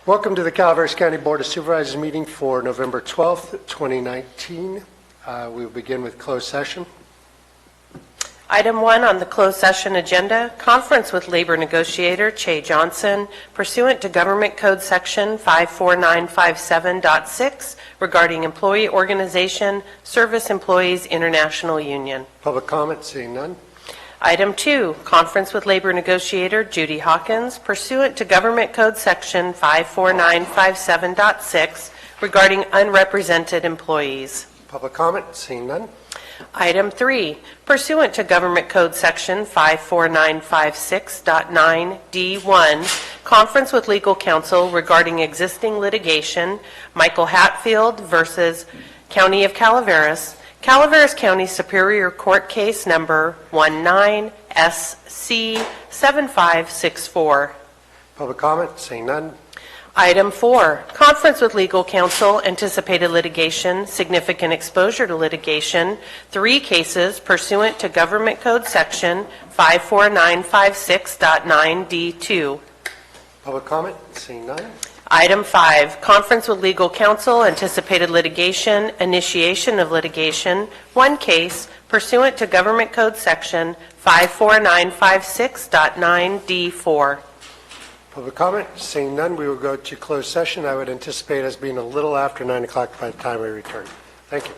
Welcome to the Calaveras County Board of Supervisors meeting for November 12th, 2019. We will begin with closed session. Item 1 on the closed session agenda, conference with labor negotiator Che Johnson pursuant to Government Code Section 54957.6 regarding employee organization, Service Employees International Union. Public comment, seeing none. Item 2, conference with labor negotiator Judy Hawkins pursuant to Government Code Section 54957.6 regarding unrepresented employees. Public comment, seeing none. Item 3, pursuant to Government Code Section 54956.9D1, conference with legal counsel regarding existing litigation, Michael Hatfield versus County of Calaveras, Calaveras County Superior Court Case Number 19SC7564. Public comment, seeing none. Item 4, conference with legal counsel, anticipated litigation, significant exposure to litigation, 3 cases pursuant to Government Code Section 54956.9D2. Public comment, seeing none. Item 5, conference with legal counsel, anticipated litigation, initiation of litigation, 1 case pursuant to Government Code Section 54956.9D4. Public comment, seeing none. We will go to closed session. I would anticipate us being a little after 9 o'clock by the time we return. Thank you.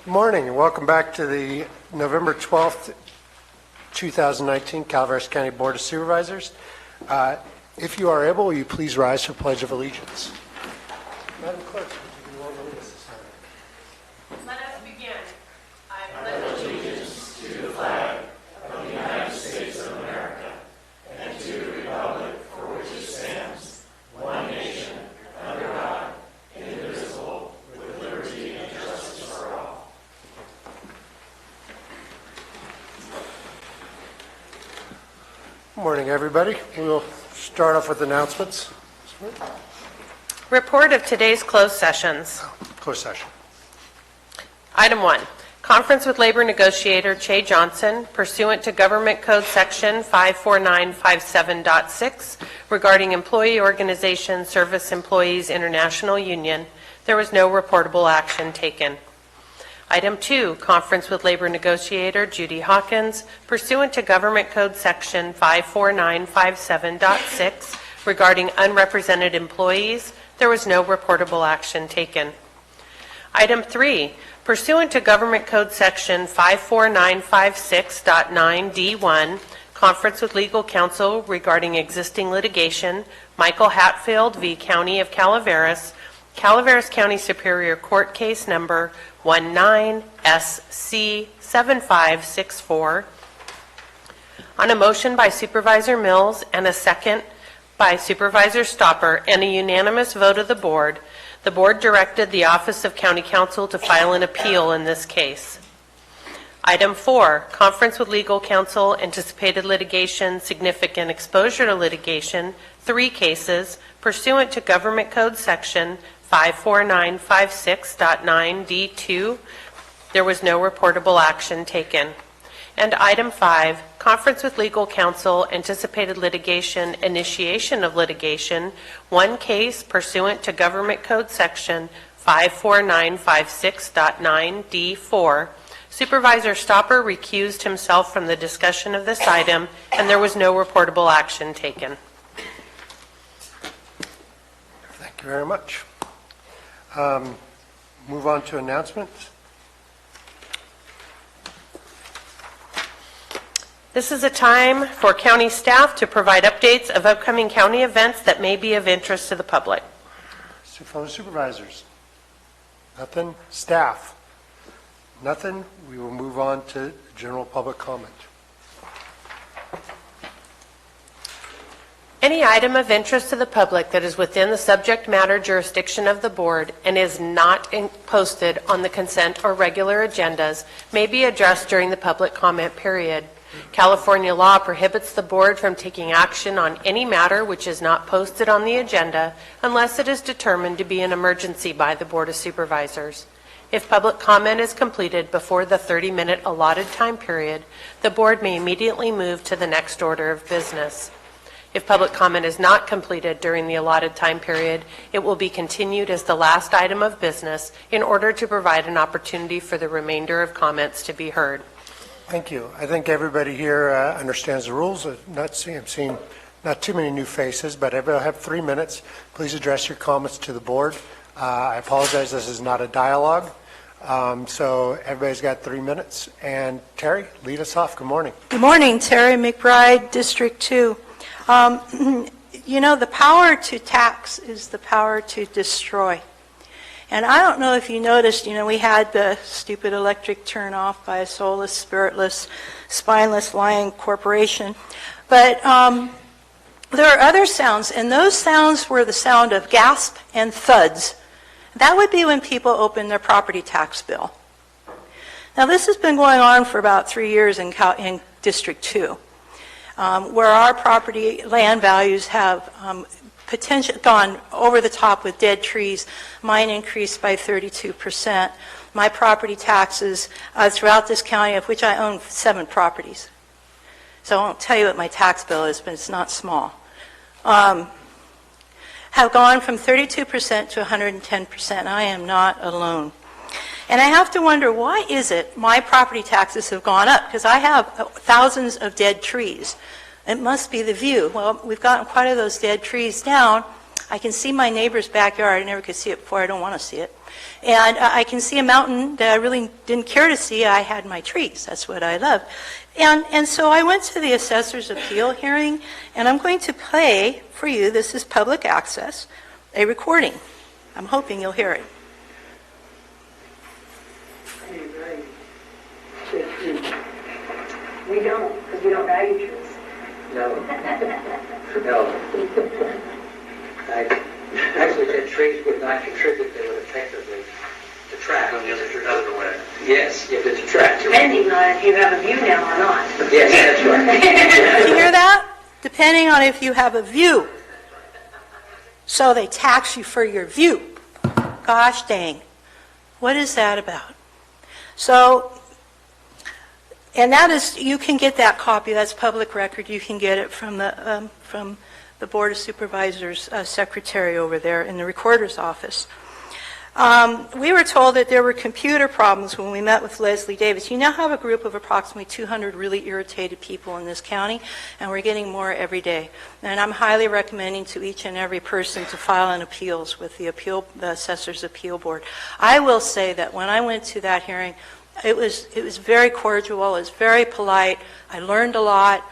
Morning and welcome back to the November 12th, 2019 Calaveras County Board of Supervisors. If you are able, will you please rise for Pledge of Allegiance? Madam Clerk, would you be willing to lead us this time? Let us begin. I pledge allegiance to the flag of the United States of America and to the republic for which it stands, one nation, under God, indivisible, with liberty and justice for all. Good morning, everybody. We'll start off with announcements. Report of today's closed sessions. Closed session. Item 1, conference with labor negotiator Che Johnson pursuant to Government Code Section 54957.6 regarding Employee Organization Service Employees International Union. There was no reportable action taken. Item 2, conference with labor negotiator Judy Hawkins pursuant to Government Code Section 54957.6 regarding unrepresented employees. There was no reportable action taken. Item 3, pursuant to Government Code Section 54956.9D1, conference with legal counsel regarding existing litigation, Michael Hatfield v. County of Calaveras, Calaveras County Superior Court Case Number 19SC7564. On a motion by Supervisor Mills and a second by Supervisor Stopper and a unanimous vote of the board directed the Office of County Counsel to file an appeal in this case. Item 4, conference with legal counsel, anticipated litigation, significant exposure to litigation, 3 cases, pursuant to Government Code Section 54956.9D2. There was no reportable action taken. And item 5, conference with legal counsel, anticipated litigation, initiation of litigation, 1 case pursuant to Government Code Section 54956.9D4. Supervisor Stopper recused himself from the discussion of this item, and there was no reportable action taken. Thank you very much. Move on to announcements. This is a time for county staff to provide updates of upcoming county events that may be of interest to the public. Fellow supervisors. Nothing. Staff. Nothing. We will move on to general public comment. Any item of interest to the public that is within the subject matter jurisdiction of the board and is not posted on the consent or regular agendas may be addressed during the public comment period. California law prohibits the board from taking action on any matter which is not posted on the agenda unless it is determined to be an emergency by the Board of Supervisors. If public comment is completed before the 30-minute allotted time period, the board may immediately move to the next order of business. If public comment is not completed during the allotted time period, it will be continued as the last item of business in order to provide an opportunity for the remainder of comments to be heard. Thank you. I think everybody here understands the rules. I'm seeing not too many new faces, but everybody will have 3 minutes. Please address your comments to the board. I apologize, this is not a dialogue. So everybody's got 3 minutes. And Terry, lead us off. Good morning. Good morning, Terry McBride, District 2. You know, the power to tax is the power to destroy. And I don't know if you noticed, you know, we had the stupid electric turn off by a soulless, spiritless, spineless, lying corporation. But there are other sounds, and those sounds were the sound of gasp and thuds. That would be when people open their property tax bill. Now, this has been going on for about 3 years in District 2. Where our property land values have gone over the top with dead trees. Mine increased by 32%. My property taxes throughout this county, of which I own 7 properties. So I won't tell you what my tax bill is, but it's not small. Have gone from 32% to 110%. I am not alone. And I have to wonder, why is it my property taxes have gone up? Because I have thousands of dead trees. It must be the view. Well, we've gotten quite a those dead trees down. I can see my neighbor's backyard. I never could see it before. I don't want to see it. And I can see a mountain that I really didn't care to see. I had my trees. That's what I love. And so I went to the assessor's appeal hearing, and I'm going to play for you, this is public access, a recording. I'm hoping you'll hear it. We don't, because we don't value trees. No. No. I actually said trees would not contribute, they would effectively detract. On the other way. Yes, if it's a tract. Depending on if you have a view now or not. Yes, that's right. Did you hear that? Depending on if you have a view. So they tax you for your view. Gosh dang. What is that about? So, and that is, you can get that copy, that's public record, you can get it from the Board of Supervisors secretary over there in the recorder's office. We were told that there were computer problems when we met with Leslie Davis. You now have a group of approximately 200 really irritated people in this county, and we're getting more every day. And I'm highly recommending to each and every person to file an appeals with the Assessor's Appeal Board. I will say that when I went to that hearing, it was very cordial, it was very polite, I learned a lot,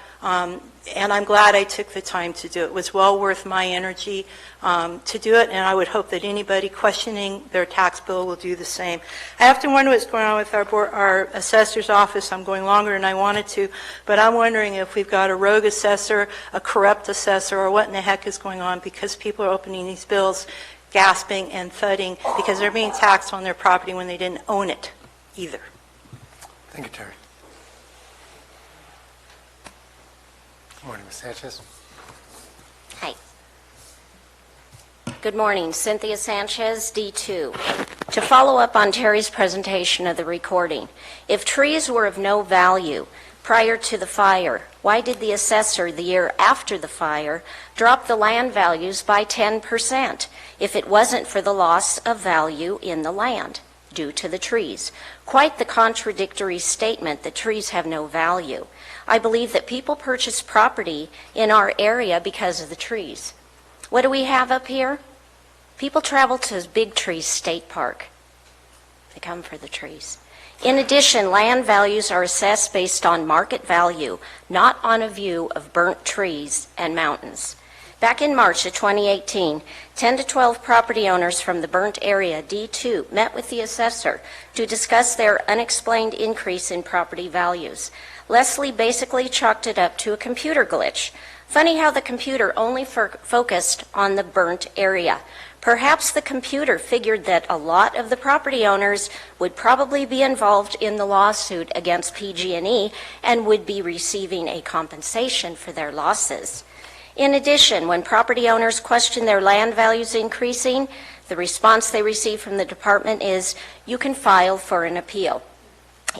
and I'm glad I took the time to do it. It was well worth my energy to do it, and I would hope that anybody questioning their tax bill will do the same. I have to wonder what's going on with our assessor's office. I'm going longer than I wanted to, but I'm wondering if we've got a rogue assessor, a corrupt assessor, or what in the heck is going on, because people are opening these bills, gasping and thudding, because they're being taxed on their property when they didn't own it either. Thank you, Terry. Good morning, Ms. Sanchez. Hi. Good morning. Cynthia Sanchez, D2. To follow up on Terry's presentation of the recording, if trees were of no value prior to the fire, why did the assessor the year after the fire drop the land values by 10% if it wasn't for the loss of value in the land due to the trees? Quite the contradictory statement that trees have no value. I believe that people purchase property in our area because of the trees. What do we have up here? People travel to Big Trees State Park. They come for the trees. In addition, land values are assessed based on market value, not on a view of burnt trees and mountains. Back in March of 2018, 10 to 12 property owners from the burnt area, D2, met with the assessor to discuss their unexplained increase in property values. Leslie basically chalked it up to a computer glitch. Funny how the computer only focused on the burnt area. Perhaps the computer figured that a lot of the property owners would probably be involved in the lawsuit against PG&E and would be receiving a compensation for their losses. In addition, when property owners question their land values increasing, the response they receive from the department is, you can file for an appeal.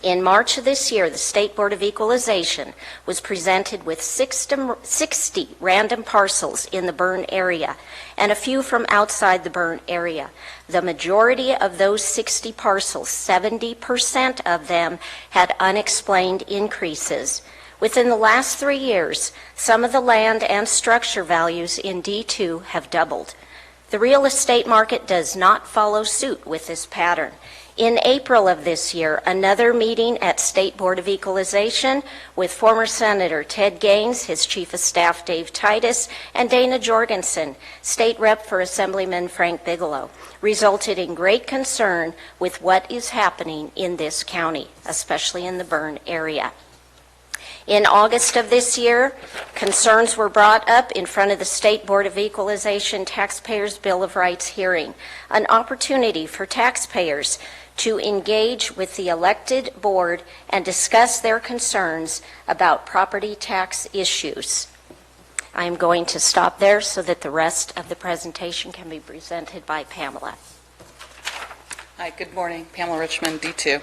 In March of this year, the State Board of Equalization was presented with 60 random parcels in the burn area and a few from outside the burn area. The majority of those 60 parcels, 70% of them, had unexplained increases. Within the last 3 years, some of the land and structure values in D2 have doubled. The real estate market does not follow suit with this pattern. In April of this year, another meeting at State Board of Equalization with former Senator Ted Gaines, his Chief of Staff Dave Titus, and Dana Jorgensen, State Rep for Assemblyman Frank Bigelow, resulted in great concern with what is happening in this county, especially in the burn area. In August of this year, concerns were brought up in front of the State Board of Equalization Taxpayers' Bill of Rights hearing, an opportunity for taxpayers to engage with the elected board and discuss their concerns about property tax issues. I am going to stop there so that the rest of the presentation can be presented by Pamela. Hi, good morning. Pamela Richmond, D2.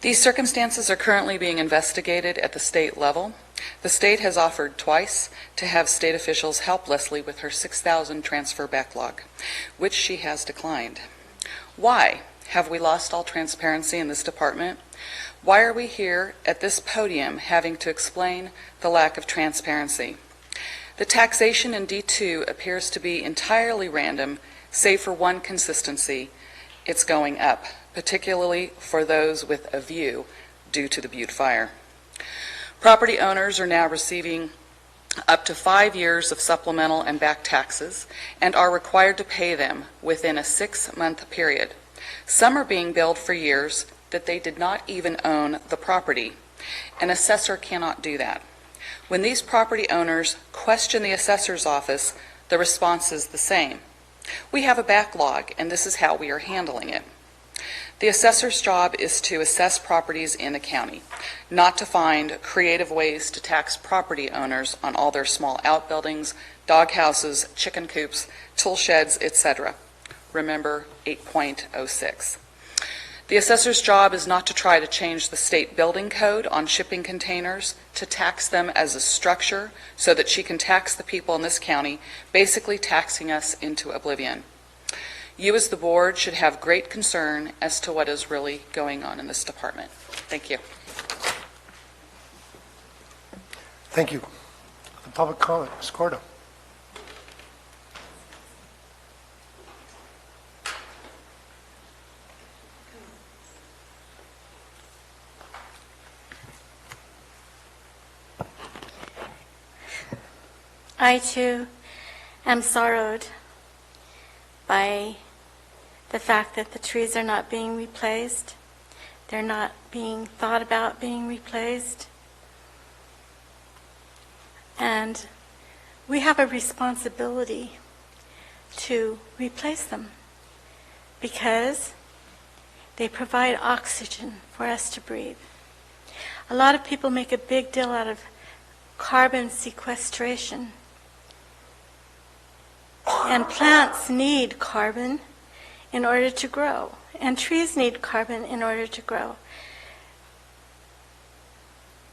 These circumstances are currently being investigated at the state level. The state has offered twice to have state officials help Leslie with her 6,000 transfer backlog, which she has declined. Why have we lost all transparency in this department? Why are we here at this podium having to explain the lack of transparency? The taxation in D2 appears to be entirely random, Save for one consistency, it's going up, particularly for those with a view due to the Butte fire. Property owners are now receiving up to 5 years of supplemental and back taxes and are required to pay them within a 6-month period. Some are being billed for years that they did not even own the property. An assessor cannot do that. When these property owners question the assessor's office, the response is the same. We have a backlog, and this is how we are handling it. The assessor's job is to assess properties in the county, not to find creative ways to tax property owners on all their small outbuildings, dog houses, chicken coops, tool sheds, etc. Remember 8.06. The assessor's job is not to try to change the state building code on shipping containers to tax them as a structure so that she can tax the people in this county, basically taxing us into oblivion. You as the board should have great concern as to what is really going on in this department. Thank you. Thank you. The public comment, Ms. Cordo. I too am sorrowed by the fact that the trees are not being replaced. They're not being thought about being replaced. And we have a responsibility to replace them because they provide oxygen for us to breathe. A lot of people make a big deal out of carbon sequestration. And plants need carbon in order to grow, and trees need carbon in order to grow.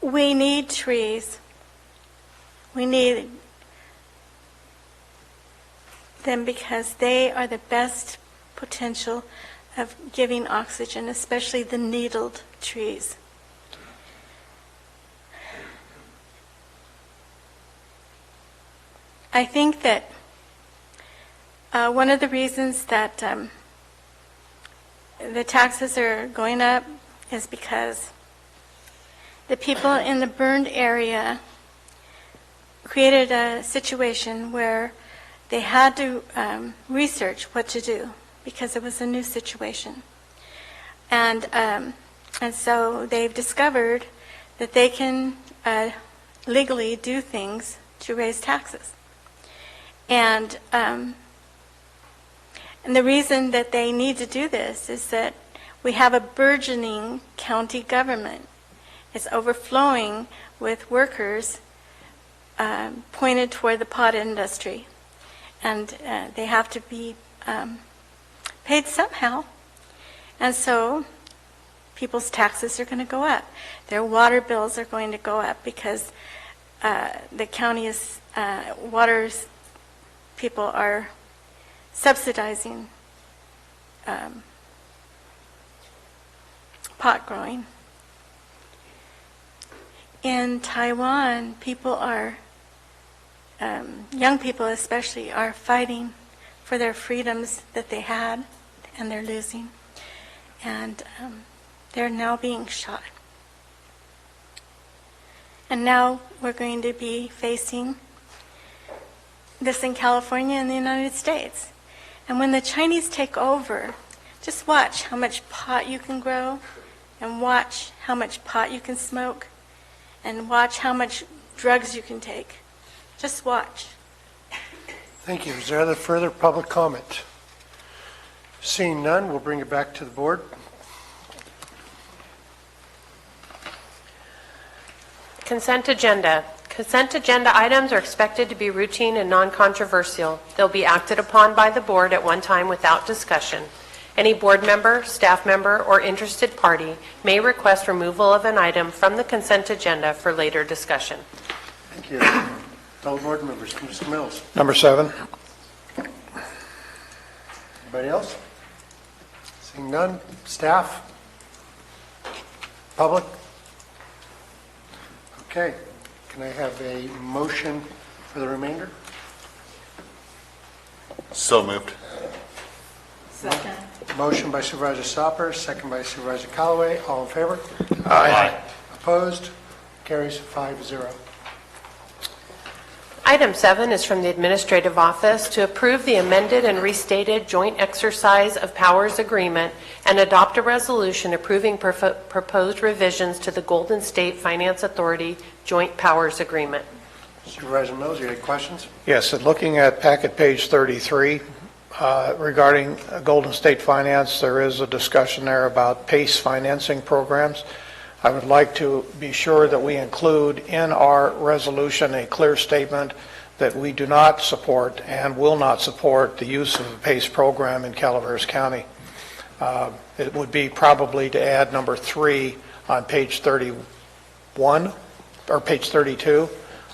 We need trees. We need them because they are the best potential of giving oxygen, especially the needled trees. I think that one of the reasons that the taxes are going up is because the people in the burned area created a situation where they had to research what to do because it was a new situation. And so they've discovered that they can legally do things to raise taxes. And the reason that they need to do this is that we have a burgeoning county government. It's overflowing with workers pointed toward the pot industry. And they have to be paid somehow. And so people's taxes are going to go up. Their water bills are going to go up because the county is, people are subsidizing pot growing. In Taiwan, people are, young people especially, are fighting for their freedoms that they had, and they're losing. And they're now being shot. And now we're going to be facing this in California and the United States. And when the Chinese take over, just watch how much pot you can grow, and watch how much pot you can smoke, and watch how much drugs you can take. Just watch. Thank you. Is there other further public comment? Seeing none, we'll bring it back to the board. Consent agenda. Consent agenda items are expected to be routine and non-controversial. They'll be acted upon by the board at one time without discussion. Any board member, staff member, or interested party may request removal of an item from the consent agenda for later discussion. Thank you. Fellow board members, Mr. Mills. Number 7. Anybody else? Seeing none, staff? Public? Okay. Can I have a motion for the remainder? So moved. Second. Motion by Supervisor Stopper, second by Supervisor Callaway. All in favor? Aye. Opposed? Carries 5-0. Item 7 is from the Administrative Office to approve the amended and restated joint exercise of powers agreement and adopt a resolution approving proposed revisions to the Golden State Finance Authority joint powers agreement. Supervisor Mills, you had questions? Yes, and looking at packet page 33, regarding Golden State Finance, there is a discussion there about PACE financing programs. I would like to be sure that we include in our resolution a clear statement that we do not support and will not support the use of the PACE program in Calaveras County. It would be probably to add number 3 on page 31 or page 32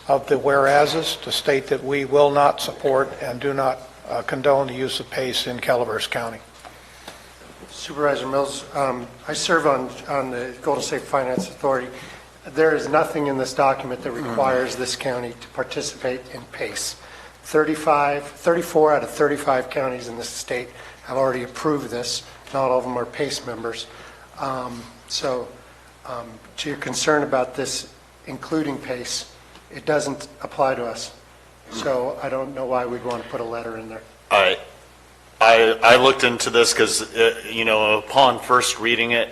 of the whereases to state that we will not support and do not condone the use of PACE in Calaveras County. Supervisor Mills, I serve on the Golden State Finance Authority. There is nothing in this document that requires this county to participate in PACE. 34 out of 35 counties in this state have already approved this. Not all of them are PACE members. So to your concern about this including PACE, it doesn't apply to us. So I don't know why we'd want to put a letter in there. I looked into this because, upon first reading it,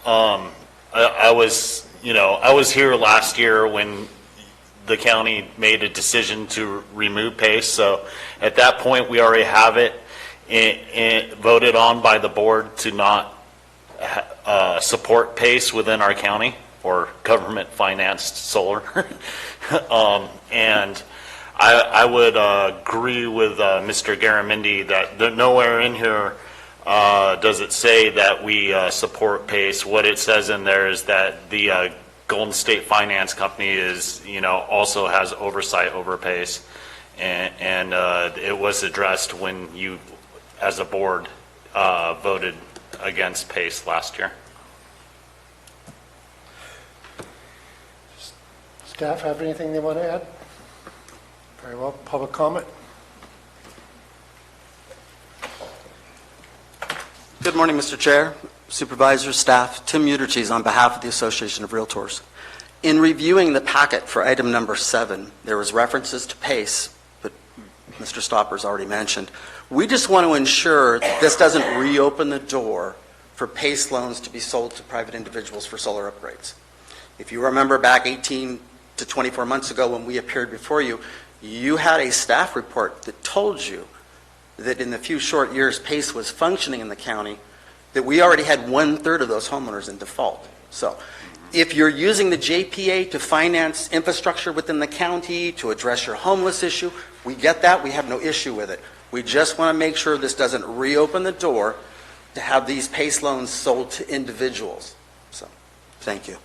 I was here last year when the county made a decision to remove PACE. So at that point, we already have it voted on by the board to not support PACE within our county or government-financed solar. And I would agree with Mr. Garamendi that nowhere in here does it say that we support PACE. What it says in there is that the Golden State Finance Company is, also has oversight over PACE, and it was addressed when you, as a board, voted against PACE last year. Staff have anything they want to add? Very well. Public comment? Good morning, Mr. Chair, Supervisors, staff. Tim Utercheese on behalf of the Association of Realtors. In reviewing the packet for item number 7, there was references to PACE, but Mr. Stopper's already mentioned. We just want to ensure that this doesn't reopen the door for PACE loans to be sold to private individuals for solar upgrades. If you remember back 18 to 24 months ago when we appeared before you, you had a staff report that told you that in the few short years PACE was functioning in the county, that we already had 1/3 of those homeowners in default. So if you're using the JPA to finance infrastructure within the county, to address your homeless issue, we get that. We have no issue with it. We just want to make sure this doesn't reopen the door to have these PACE loans sold to individuals. So, thank you.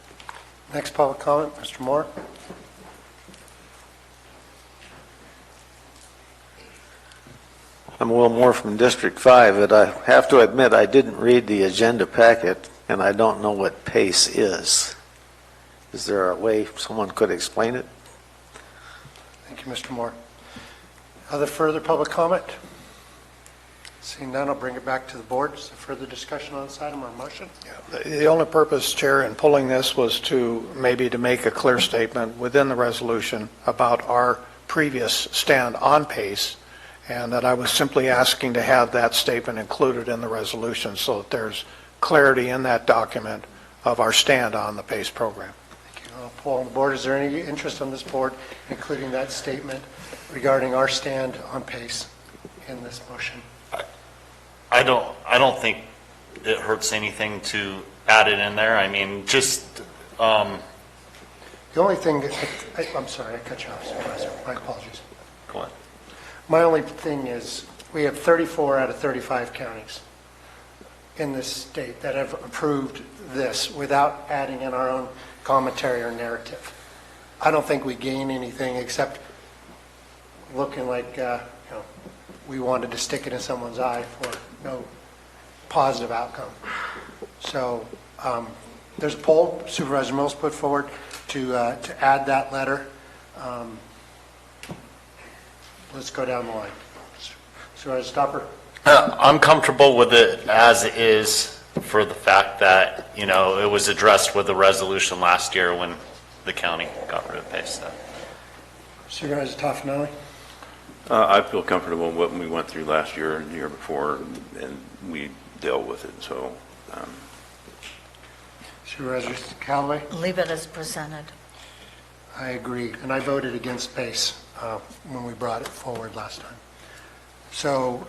Next public comment, Mr. Moore. I'm Will Moore from District 5, but I have to admit I didn't read the agenda packet, and I don't know what PACE is. Is there a way someone could explain it? Thank you, Mr. Moore. Other further public comment? Seeing none, I'll bring it back to the board. Is there further discussion on this item or motion? The only purpose, Chair, in pulling this was to make a clear statement within the resolution about our previous stand on PACE, and that I was simply asking to have that statement included in the resolution so that there's clarity in that document of our stand on the PACE program. Thank you. I'll poll on the board. Is there any interest on this board including that statement regarding our stand on PACE in this motion? I don't think it hurts anything to add it in there. I mean, just The only thing, I'm sorry, I cut you off, Supervisor. My apologies. go ahead. My only thing is, we have 34 out of 35 counties in this state that have approved this without adding in our own commentary or narrative. I don't think we gain anything except looking like, we wanted to stick it in someone's eye for no positive outcome. So there's a poll Supervisor Mills put forward to add that letter. Let's go down the line. Supervisor Stopper? I'm comfortable with it as is for the fact that, you know, it was addressed with the resolution last year when the county got rid of PACE. So. Supervisor Toffenelli? I feel comfortable with what we went through last year and the year before, and we dealt with it, so. Supervisor Callaway? Leave it as presented. I agree, and I voted against PACE when we brought it forward last time. So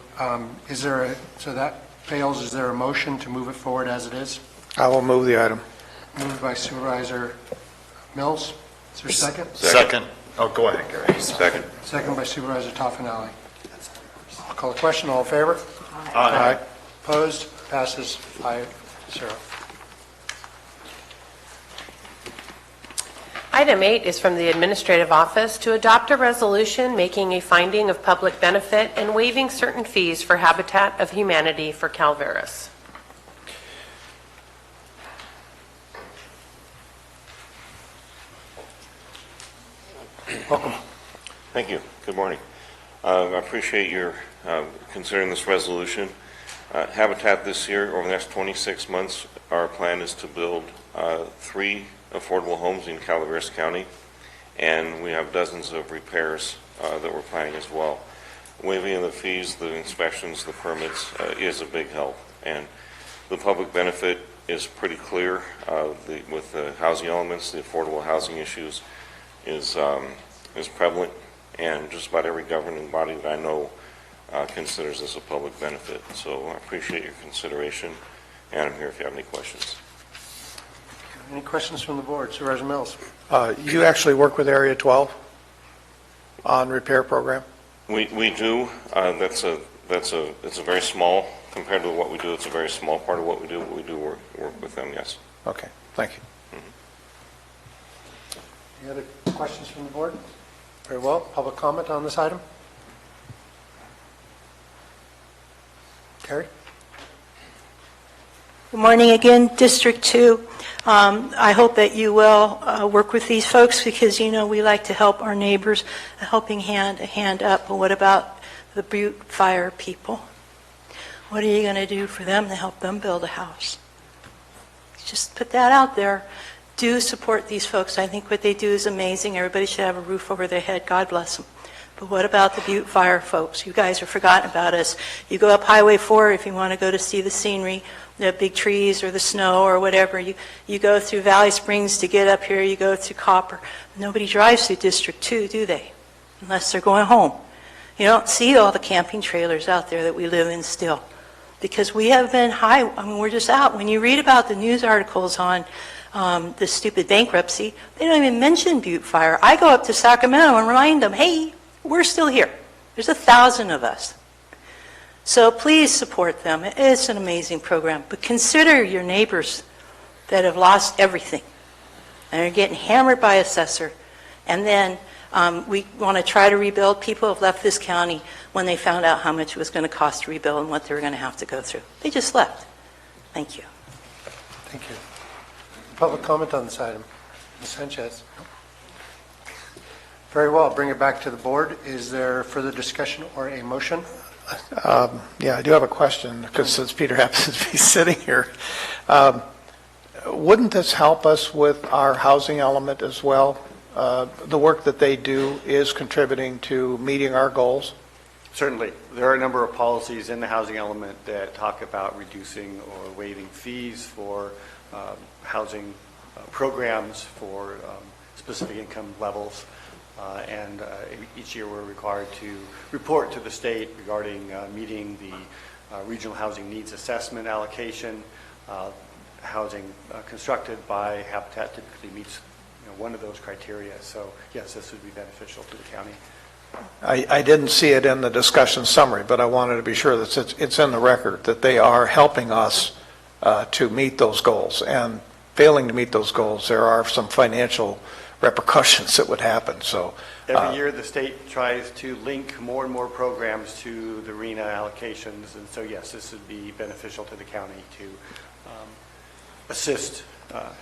so that fails, is there a motion to move it forward as it is? I will move the item. Moved by Supervisor Mills. Is there a second? Second. Oh, go ahead, Gary. Second. Second by Supervisor Toffenelli. I'll call the question. All in favor? Aye. Opposed? Passes 5-0. Item 8 is from the Administrative Office to adopt a resolution making a finding of public benefit and waiving certain fees for Habitat of Humanity for Calaveras. Welcome. Thank you. Good morning. I appreciate your considering this resolution. Habitat this year, over the next 26 months, our plan is to build 3 affordable homes in Calaveras County, and we have dozens of repairs that we're planning as well. Waiving the fees, the inspections, the permits is a big help, and the public benefit is pretty clear with the housing elements. The affordable housing issues is prevalent, and just about every governing body that I know considers this a public benefit. So I appreciate your consideration, and I'm here if you have any questions. Any questions from the board? Supervisor Mills? You actually work with Area 12 on repair program? We do. It's a very small, compared to what we do, it's a very small part of what we do, but we do work with them, yes. Okay, thank you. Any other questions from the board? Very well. Public comment on this item? Carrie? Good morning again, District 2. I hope that you will work with these folks because, you know, we like to help our neighbors, a helping hand, a hand up. But what about the Butte Fire people? What are you going to do for them to help them build a house? Just put that out there. Do support these folks. I think what they do is amazing. Everybody should have a roof over their head. God bless them. But what about the Butte Fire folks? You guys are forgotten about us. You go up Highway 4 if you want to go to see the scenery, the big trees or the snow or whatever. You go through Valley Springs to get up here. You go through Copper. Nobody drives through District 2, do they? Unless they're going home. You don't see all the camping trailers out there that we live in still. Because we have been we're just out. When you read about the news articles on the stupid bankruptcy, they don't even mention Butte Fire. I go up to Sacramento and remind them, hey, we're still here. There's 1,000 of us. So please support them. It's an amazing program. But consider your neighbors that have lost everything and are getting hammered by assessor. And then we want to try to rebuild. People have left this county when they found out how much it was going to cost to rebuild and what they were going to have to go through. They just left. Thank you. Thank you. Public comment on this item? Ms. Sanchez? Very well. Bring it back to the board. Is there further discussion or a motion? Yeah, I do have a question because since Peter happens to be sitting here. Wouldn't this help us with our housing element as well? The work that they do is contributing to meeting our goals? Certainly. There are a number of policies in the housing element that talk about reducing or waiving fees for housing programs for specific income levels. And each year we're required to report to the state regarding meeting the regional housing needs assessment allocation. Housing constructed by Habitat typically meets one of those criteria. So yes, this would be beneficial to the county. I didn't see it in the discussion summary, but I wanted to be sure that it's in the record that they are helping us to meet those goals. And failing to meet those goals, there are some financial repercussions that would happen. So every year the state tries to link more and more programs to the RENA allocations, and so yes, this would be beneficial to the county to assist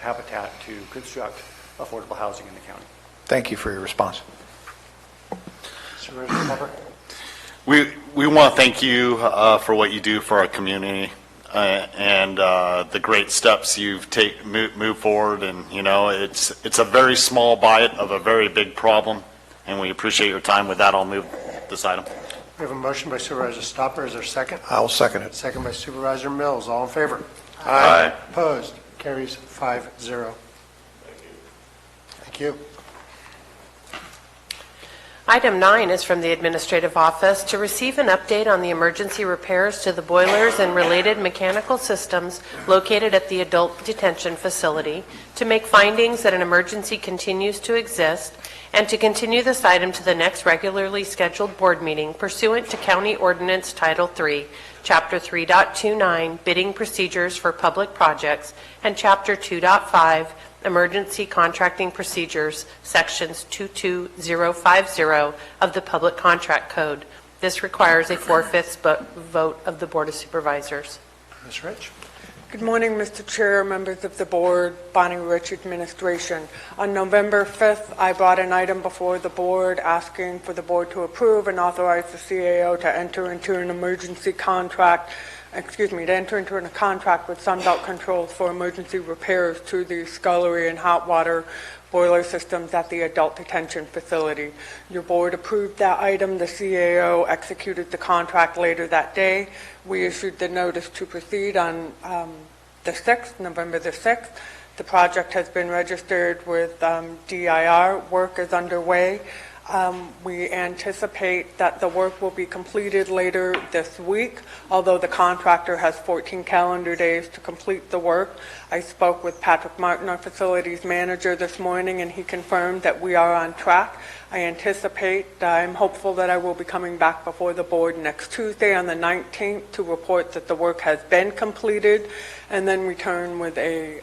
Habitat to construct affordable housing in the county. Thank you for your response. We want to thank you for what you do for our community and the great steps you've moved forward. And, you know, it's a very small bite of a very big problem, and we appreciate your time. With that, I'll move this item. We have a motion by Supervisor Stopper. Is there a second? I'll second it. Second by Supervisor Mills. All in favor? Aye. Opposed? Carries 5-0. Thank you. Item 9 is from the Administrative Office to receive an update on the emergency repairs to the boilers and related mechanical systems located at the Adult Detention Facility, to make findings that an emergency continues to exist, and to continue this item to the next regularly scheduled board meeting pursuant to County Ordinance Title III, Chapter 3.29, Bidding Procedures for Public Projects, and Chapter 2.5, Emergency Contracting Procedures, Sections 22050 of the Public Contract Code. This requires a 4/5 vote of the Board of Supervisors. Ms. Rich? Good morning, Mr. Chair, members of the board, Bonnie Rich Administration. On November 5th, I brought an item before the board asking for the board to approve and authorize the CAO to enter into an emergency contract, to enter into a contract with Sunbelt Controls for emergency repairs to the scullery and hot water boiler systems at the adult detention facility. Your board approved that item. The CAO executed the contract later that day. We issued the notice to proceed on the 6th, November the 6th. The project has been registered with DIR. Work is underway. We anticipate that the work will be completed later this week, although the contractor has 14 calendar days to complete the work. I spoke with Patrick Martin, our facilities manager, this morning, and he confirmed that we are on track. I'm hopeful that I will be coming back before the board next Tuesday on the 19th to report that the work has been completed, and then return with a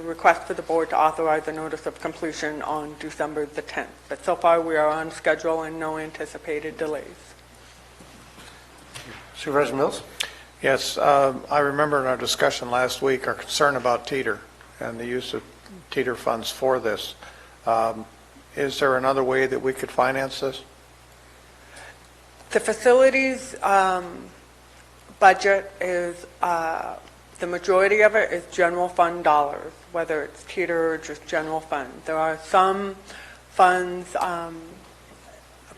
request for the board to authorize a notice of completion on December the 10th. But so far, we are on schedule and no anticipated delays. Supervisor Mills? Yes, I remember in our discussion last week our concern about TEETR and the use of TEETR funds for this. Is there another way that we could finance this? The facilities budget is, the majority of it is general fund dollars, whether it's TEETR or just general fund. There are some funds,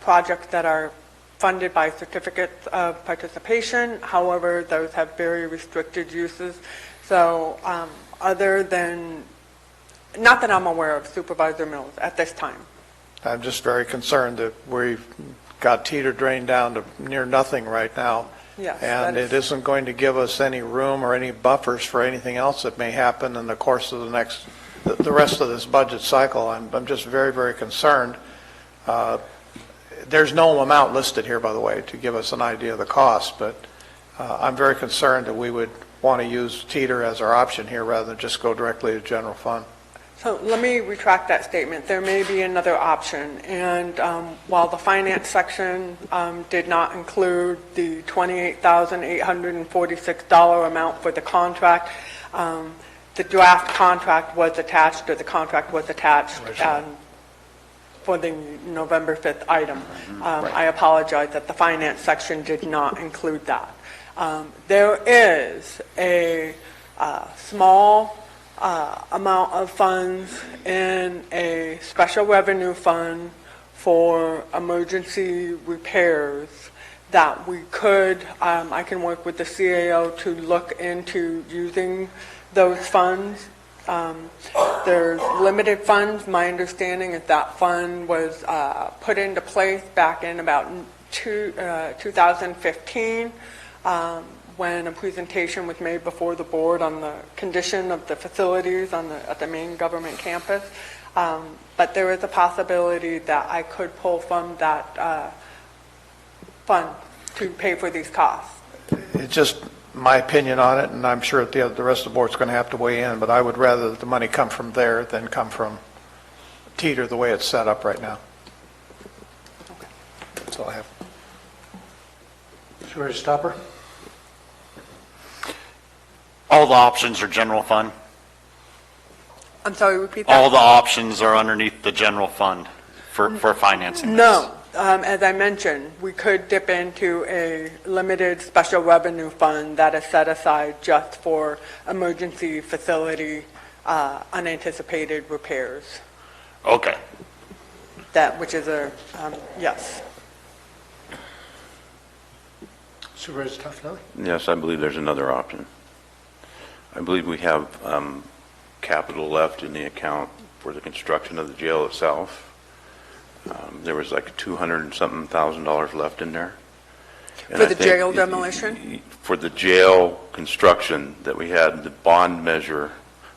projects that are funded by certificates of participation. However, those have very restricted uses. So not that I'm aware of, Supervisor Mills, at this time. I'm just very concerned that we've got TEETR drained down to near nothing right now. Yes, and it isn't going to give us any room or any buffers for anything else that may happen in the course of the rest of this budget cycle. I'm just very, very concerned. There's no amount listed here, by the way, to give us an idea of the cost, but I'm very concerned that we would want to use TEETR as our option here rather than just go directly to general fund. So let me retract that statement. There may be another option, and while the finance section did not include the $28,846 amount for the contract, the draft contract was attached, or the contract was attached for the November 5th item. I apologize that the finance section did not include that. There is a small amount of funds in a special revenue fund for emergency repairs that we could, I can work with the CAO to look into using those funds. There's limited funds. My understanding is that fund was put into place back in about 2015 when a presentation was made before the board on the condition of the facilities at the main government campus. But there is a possibility that I could pull from that fund to pay for these costs. It's just my opinion on it, and I'm sure that the rest of the board's going to have to weigh in, but I would rather that the money come from there than come from TEETR the way it's set up right now. Okay. That's all I have. Supervisor Stopper? All the options are general fund. I'm sorry, repeat that? All the options are underneath the general fund for financing. No, As I mentioned, we could dip into a limited special revenue fund that is set aside just for emergency facility unanticipated repairs. Okay. Which is yes. Supervisor Toffenelli? Yes, I believe there's another option. I believe we have capital left in the account for the construction of the jail itself. There was like $200 and something thousand left in there. And For I the think jail demolition? For the jail construction that we had, the bond measure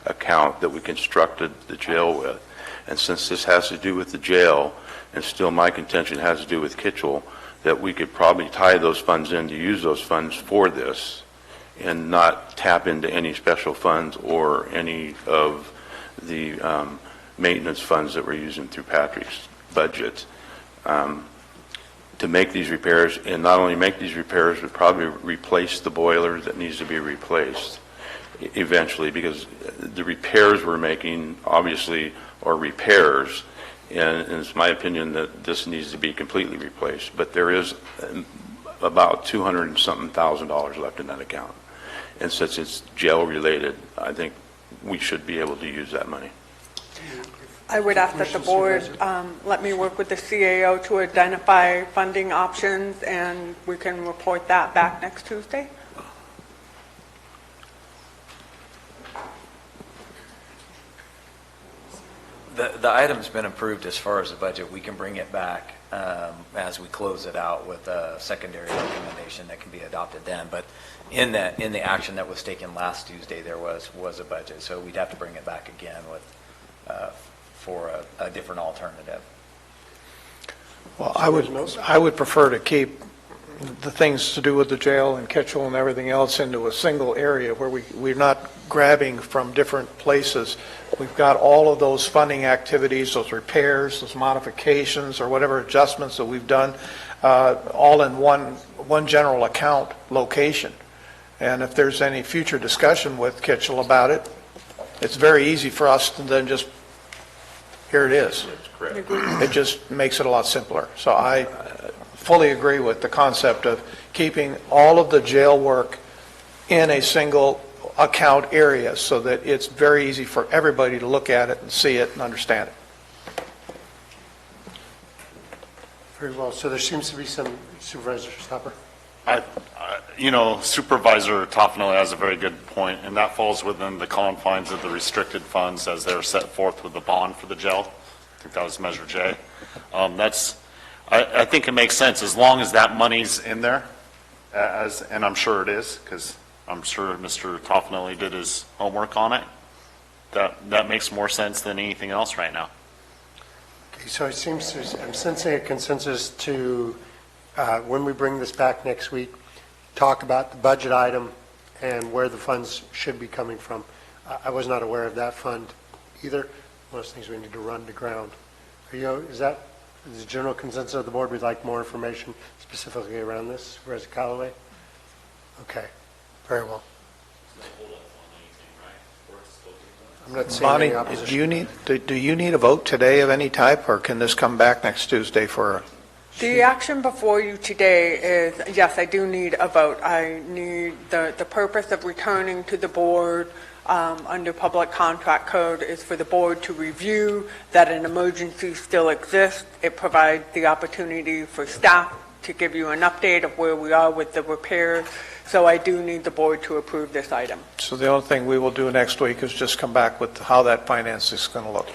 account that we constructed the jail with. And since this has to do with the jail, and still my contention has to do with Kitchell, that we could probably tie those funds in to use those funds for this and not tap into any special funds or any of the maintenance funds that we're using through Patrick's budget to make these repairs, and not only make these repairs, but probably replace the boiler that needs to be replaced eventually, because the repairs we're making obviously are repairs, and it's my opinion that this needs to be completely replaced. But there is about $200 and something thousand left in that account, and since it's jail related, I think we should be able to use that money. I would ask that the board let me work with the CAO to identify funding options, and we can report that back next Tuesday. The item's been approved as far as the budget. We can bring it back as we close it out with a secondary recommendation that can be adopted then. But in the action that was taken last Tuesday, there was a budget, so we'd have to bring it back again for a different alternative. Well, I would prefer to keep the things to do with the jail and Kitchell and everything else into a single area where we're not grabbing from different places. We've got all of those funding activities, those repairs, those modifications, or whatever adjustments that we've done, all in one general account location. And if there's any future discussion with Kitchell about it, it's very easy for us to then just, here it is. Correct. It just makes it a lot simpler. So I fully agree with the concept of keeping all of the jail work in a single account area so that it's very easy for everybody to look at it and see it and understand it. Very well. So there seems to be some Supervisor Stopper. Supervisor Toffenelli has a very good point, and that falls within the confines of the restricted funds as they're set forth with the bond for the jail. I think that was Measure J. I think it makes sense as long as that money's in there, and I'm sure it is, because I'm sure Mr. Toffenelli did his homework on it. That makes more sense than anything else right now. Okay, so it seems I'm sensing a consensus to, when we bring this back next week, talk about the budget item and where the funds should be coming from. I was not aware of that fund either. Most things we need to run to ground. Is that the general consensus of the board? We'd like more information specifically around this, Supervisor Callaway? Okay, very well. I'm not seeing Bonnie, any opposition. do you need a vote today of any type, or can this come back next Tuesday for? The action before you today is, yes, I do need a vote. I need the purpose of returning to the board under Public Contract Code is for the board to review that an emergency still exists. It provides the opportunity for staff to give you an update of where we are with the repair. So I do need the board to approve this item. So the only thing we will do next week is just come back with how that finance is going to look.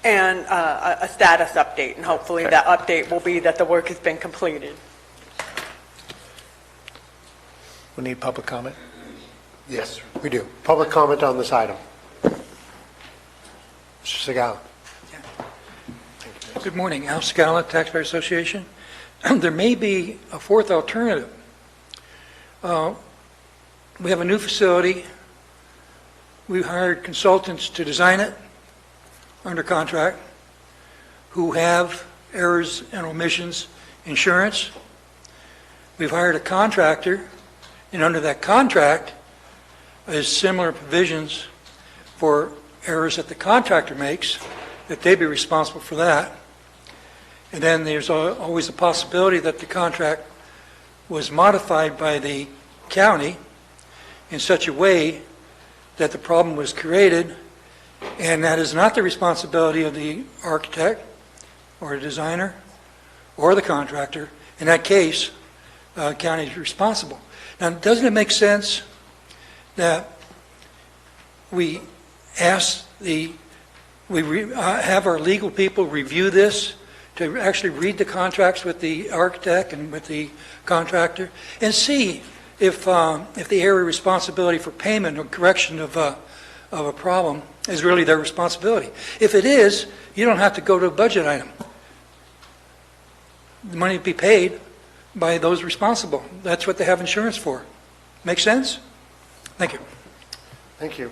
And a status update, and hopefully Okay. that update will be that the work has been completed. We need public comment? Yes, we do. Public comment on this item. Mr. Segal. Good morning, Al Scala, Taxpayer Association. There may be a fourth alternative. We have a new facility. We hired consultants to design it under contract who have errors and omissions insurance. We've hired a contractor, and under that contract is similar provisions for errors that the contractor makes, that they be responsible for that. And then there's always the possibility that the contract was modified by the county in such a way that the problem was created, and that is not the responsibility of the architect or the designer or the contractor. In that case, county is responsible. Now, doesn't it make sense that we ask have our legal people review this, to actually read the contracts with the architect and with the contractor, and see if the area of responsibility for payment or correction of a problem is really their responsibility. If it is, you don't have to go to a budget item. The money will be paid by those responsible. That's what they have insurance for. Make sense? Thank you. Thank you.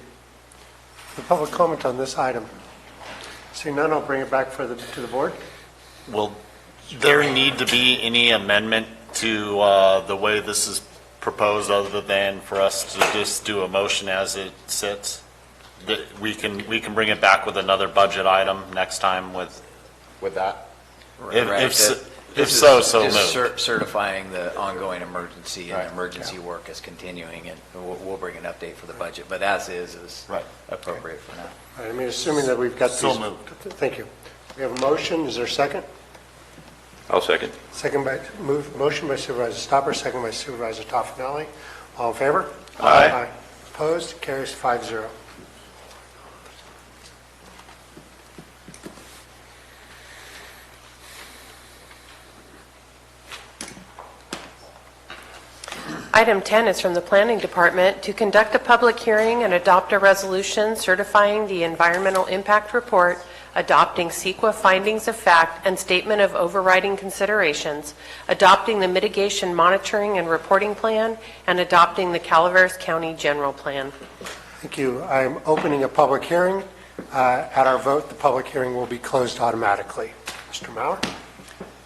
The public comment on this item. Seeing none, I'll bring it back to the board. Will there need to be any amendment to the way this is proposed other than for us to just do a motion as it sits? That we can bring it back with another budget item next time with that? If so moved. Certifying the ongoing emergency and emergency work is continuing, and we'll bring an update for the budget, but as is appropriate for now. All right, I mean, assuming that we've got So these. moved. Thank you. We have a motion. Is there a second? I'll second. Motion by Supervisor Stopper, second by Supervisor Toffenali. All in favor? Aye. Opposed? Carries 5-0. Item 10 is from the Planning Department to conduct a public hearing and adopt a resolution certifying the environmental impact report, adopting CEQA findings of fact and statement of overriding considerations, adopting the mitigation monitoring and reporting plan, and adopting the Calaveras County General Plan. Thank you. I'm opening a public hearing. At our vote, the public hearing will be closed automatically. Mr. Maurer?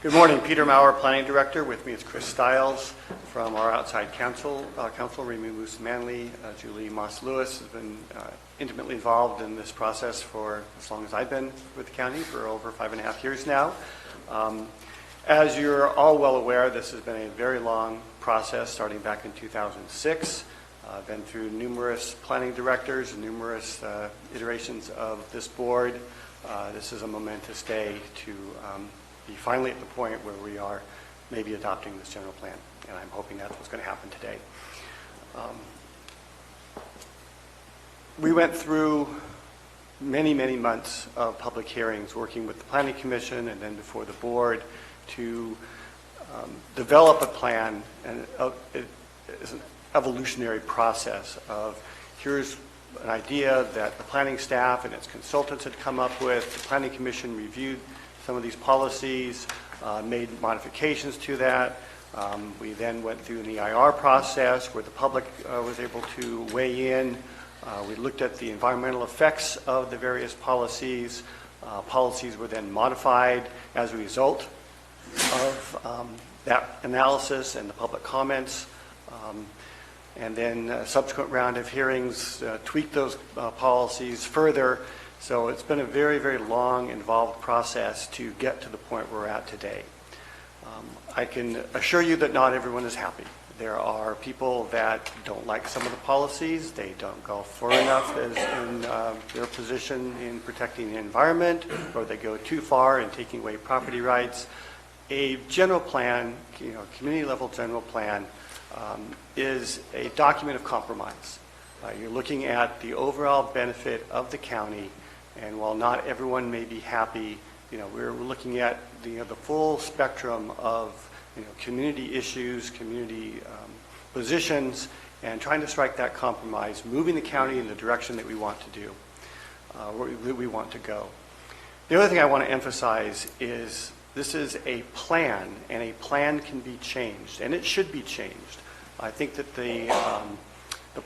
Good morning, Peter Maurer, Planning Director. With me is Chris Stiles from our outside counsel, Remy Moose-Manley. Julie Moss-Lewis has been intimately involved in this process for as long as I've been with the county, for over 5.5 years now. As you're all well aware, this has been a very long process starting back in 2006. I've been through numerous planning directors and numerous iterations of this board. This is a momentous day to be finally at the point where we are maybe adopting this general plan, and I'm hoping that's what's going to happen today. We went through many, many months of public hearings working with the Planning Commission and then before the board to develop a plan, and it is an evolutionary process of here's an idea that the planning staff and its consultants had come up with. The Planning Commission reviewed some of these policies, made modifications to that. We then went through an EIR process where the public was able to weigh in. We looked at the environmental effects of the various policies. Policies were then modified as a result of that analysis and the public comments. And then a subsequent round of hearings tweaked those policies further. So it's been a very, very long, involved process to get to the point we're at today. I can assure you that not everyone is happy. There are people that don't like some of the policies. They don't go far enough in their position in protecting the environment, or they go too far in taking away property rights. A general plan, community-level general plan, is a document of compromise. You're looking at the overall benefit of the county, and while not everyone may be happy, we're looking at the full spectrum of community issues, community positions, and trying to strike that compromise, moving the county in the direction that we want to do, where we want to go. The other thing I want to emphasize is this is a plan, and a plan can be changed, and it should be changed. I think that the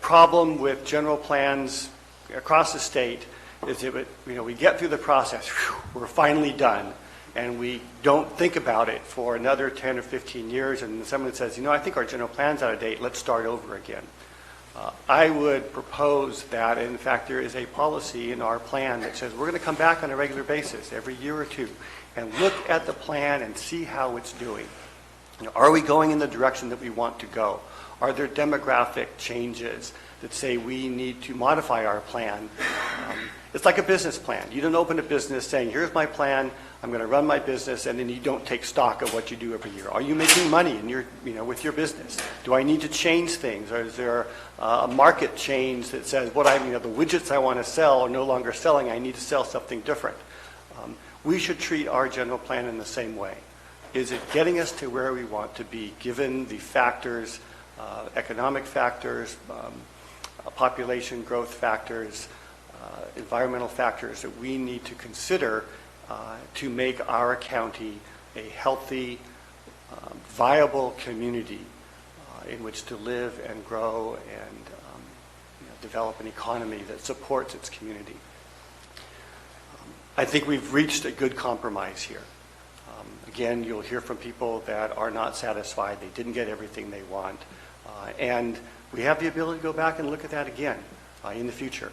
problem with general plans across the state is that we get through the process, we're finally done, and we don't think about it for another 10 or 15 years, and someone says, I think our general plan's out of date, let's start over again. I would propose that, in fact, there is a policy in our plan that says we're going to come back on a regular basis every year or two and look at the plan and see how it's doing. Are we going in the direction that we want to go? Are there demographic changes that say we need to modify our plan? It's like a business plan. You don't open a business saying, here's my plan, I'm going to run my business, and then you don't take stock of what you do every year. Are you making money in your, with your business? Do I need to change things? Or is there a market change that says what the widgets I want to sell are no longer selling, I need to sell something different? We should treat our general plan in the same way. Is it getting us to where we want to be, given the factors, economic factors, population growth factors, environmental factors that we need to consider to make our county a healthy, viable community in which to live and grow and develop an economy that supports its community. I think we've reached a good compromise here. Again, you'll hear from people that are not satisfied, they didn't get everything they want, and we have the ability to go back and look at that again in the future.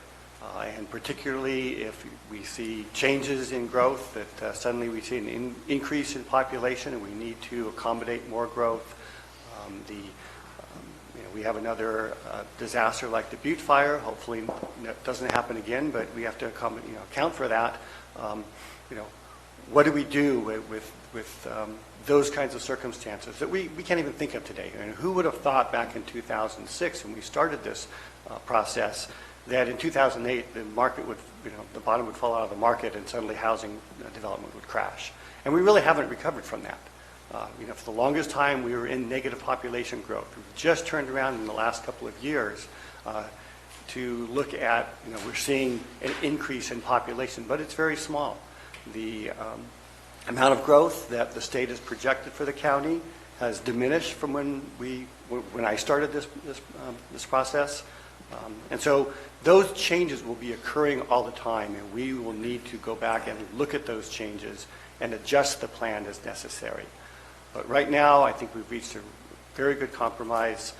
And particularly if we see changes in growth, that suddenly we see an increase in population and we need to accommodate more growth. We have another disaster like the Butte Fire. Hopefully it doesn't happen again, but we have to account for that. What do we do with those kinds of circumstances that we can't even think of today? And who would have thought back in 2006 when we started this process that in 2008 the market would, the bottom would fall out of the market and suddenly housing development would crash. And we really haven't recovered from that. For the longest time we were in negative population growth. We've just turned around in the last couple of years to look at, we're seeing an increase in population, but it's very small. The amount of growth that the state has projected for the county has diminished from when I started this process. And so those changes will be occurring all the time, and we will need to go back and look at those changes and adjust the plan as necessary. But right now, I think we've reached a very good compromise.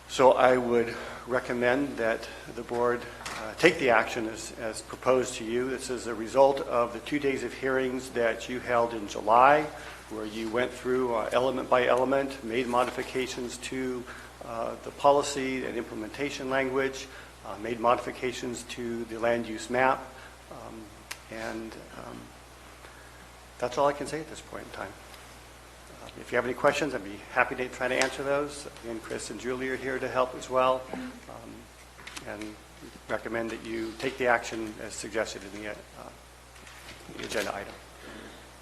So I would recommend that the board take the action as proposed to you. This is a result of the 2 days of hearings that you held in July, where you went through element by element, made modifications to the policy and implementation language, made modifications to the land use map, and that's all I can say at this point in time. If you have any questions, I'd be happy to try to answer those. Again, Chris and Julie are here to help as well, and recommend that you take the action as suggested in the agenda item.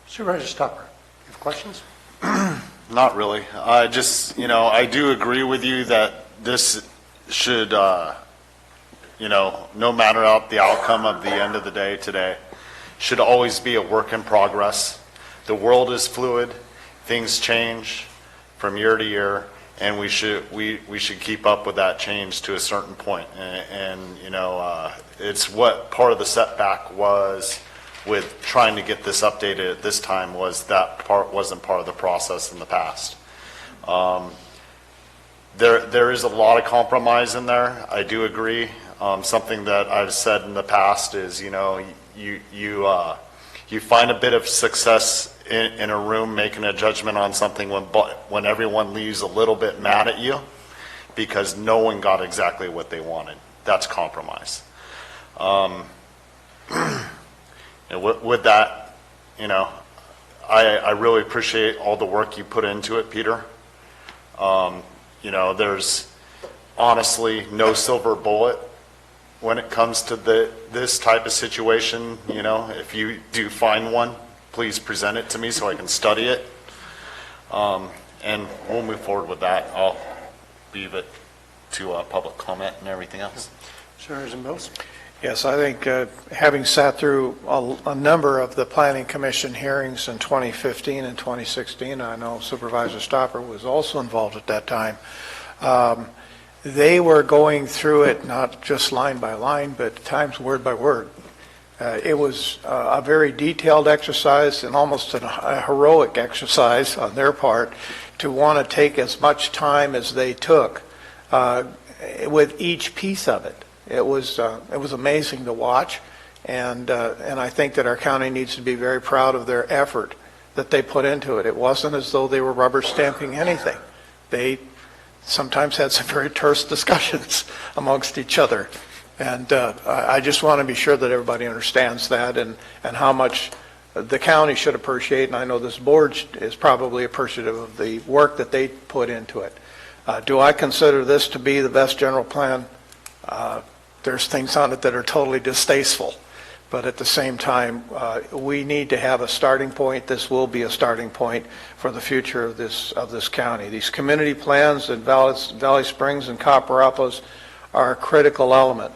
Supervisor Stopper, you have questions? Not really. I do agree with you that this should, no matter the outcome of the end of the day today, should always be a work in progress. The world is fluid. Things change from year to year, and we should keep up with that change to a certain point. It's what part of the setback was with trying to get this updated at this time, was that part wasn't part of the process in the past. There is a lot of compromise in there. I do agree. Something that I've said in the past is, you find a bit of success in a room making a judgment on something when everyone leaves a little bit mad at you because no one got exactly what they wanted. That's compromise. With that, I really appreciate all the work you put into it, Peter. There's honestly no silver bullet when it comes to this type of situation. If you do find one, please present it to me so I can study it. And we'll move forward with that. I'll leave it to public comment and everything else. Senators and Mills? Yes, I think having sat through a number of the Planning Commission hearings in 2015 and 2016, I know Supervisor Stopper was also involved at that time. They were going through it not just line by line, but at times word by word. It was a very detailed exercise and almost a heroic exercise on their part to want to take as much time as they took with each piece of it. It was amazing to watch, and I think that our county needs to be very proud of their effort that they put into it. It wasn't as though they were rubber stamping anything. They sometimes had some very terse discussions amongst each other. And I just want to be sure that everybody understands that and how much the county should appreciate, and I know this board is probably appreciative of the work that they put into it. Do I consider this to be the best general plan? There's things on it that are totally distasteful. But at the same time, we need to have a starting point. This will be a starting point for the future of this county. These community plans in Valley Springs and Copperopolis are a critical element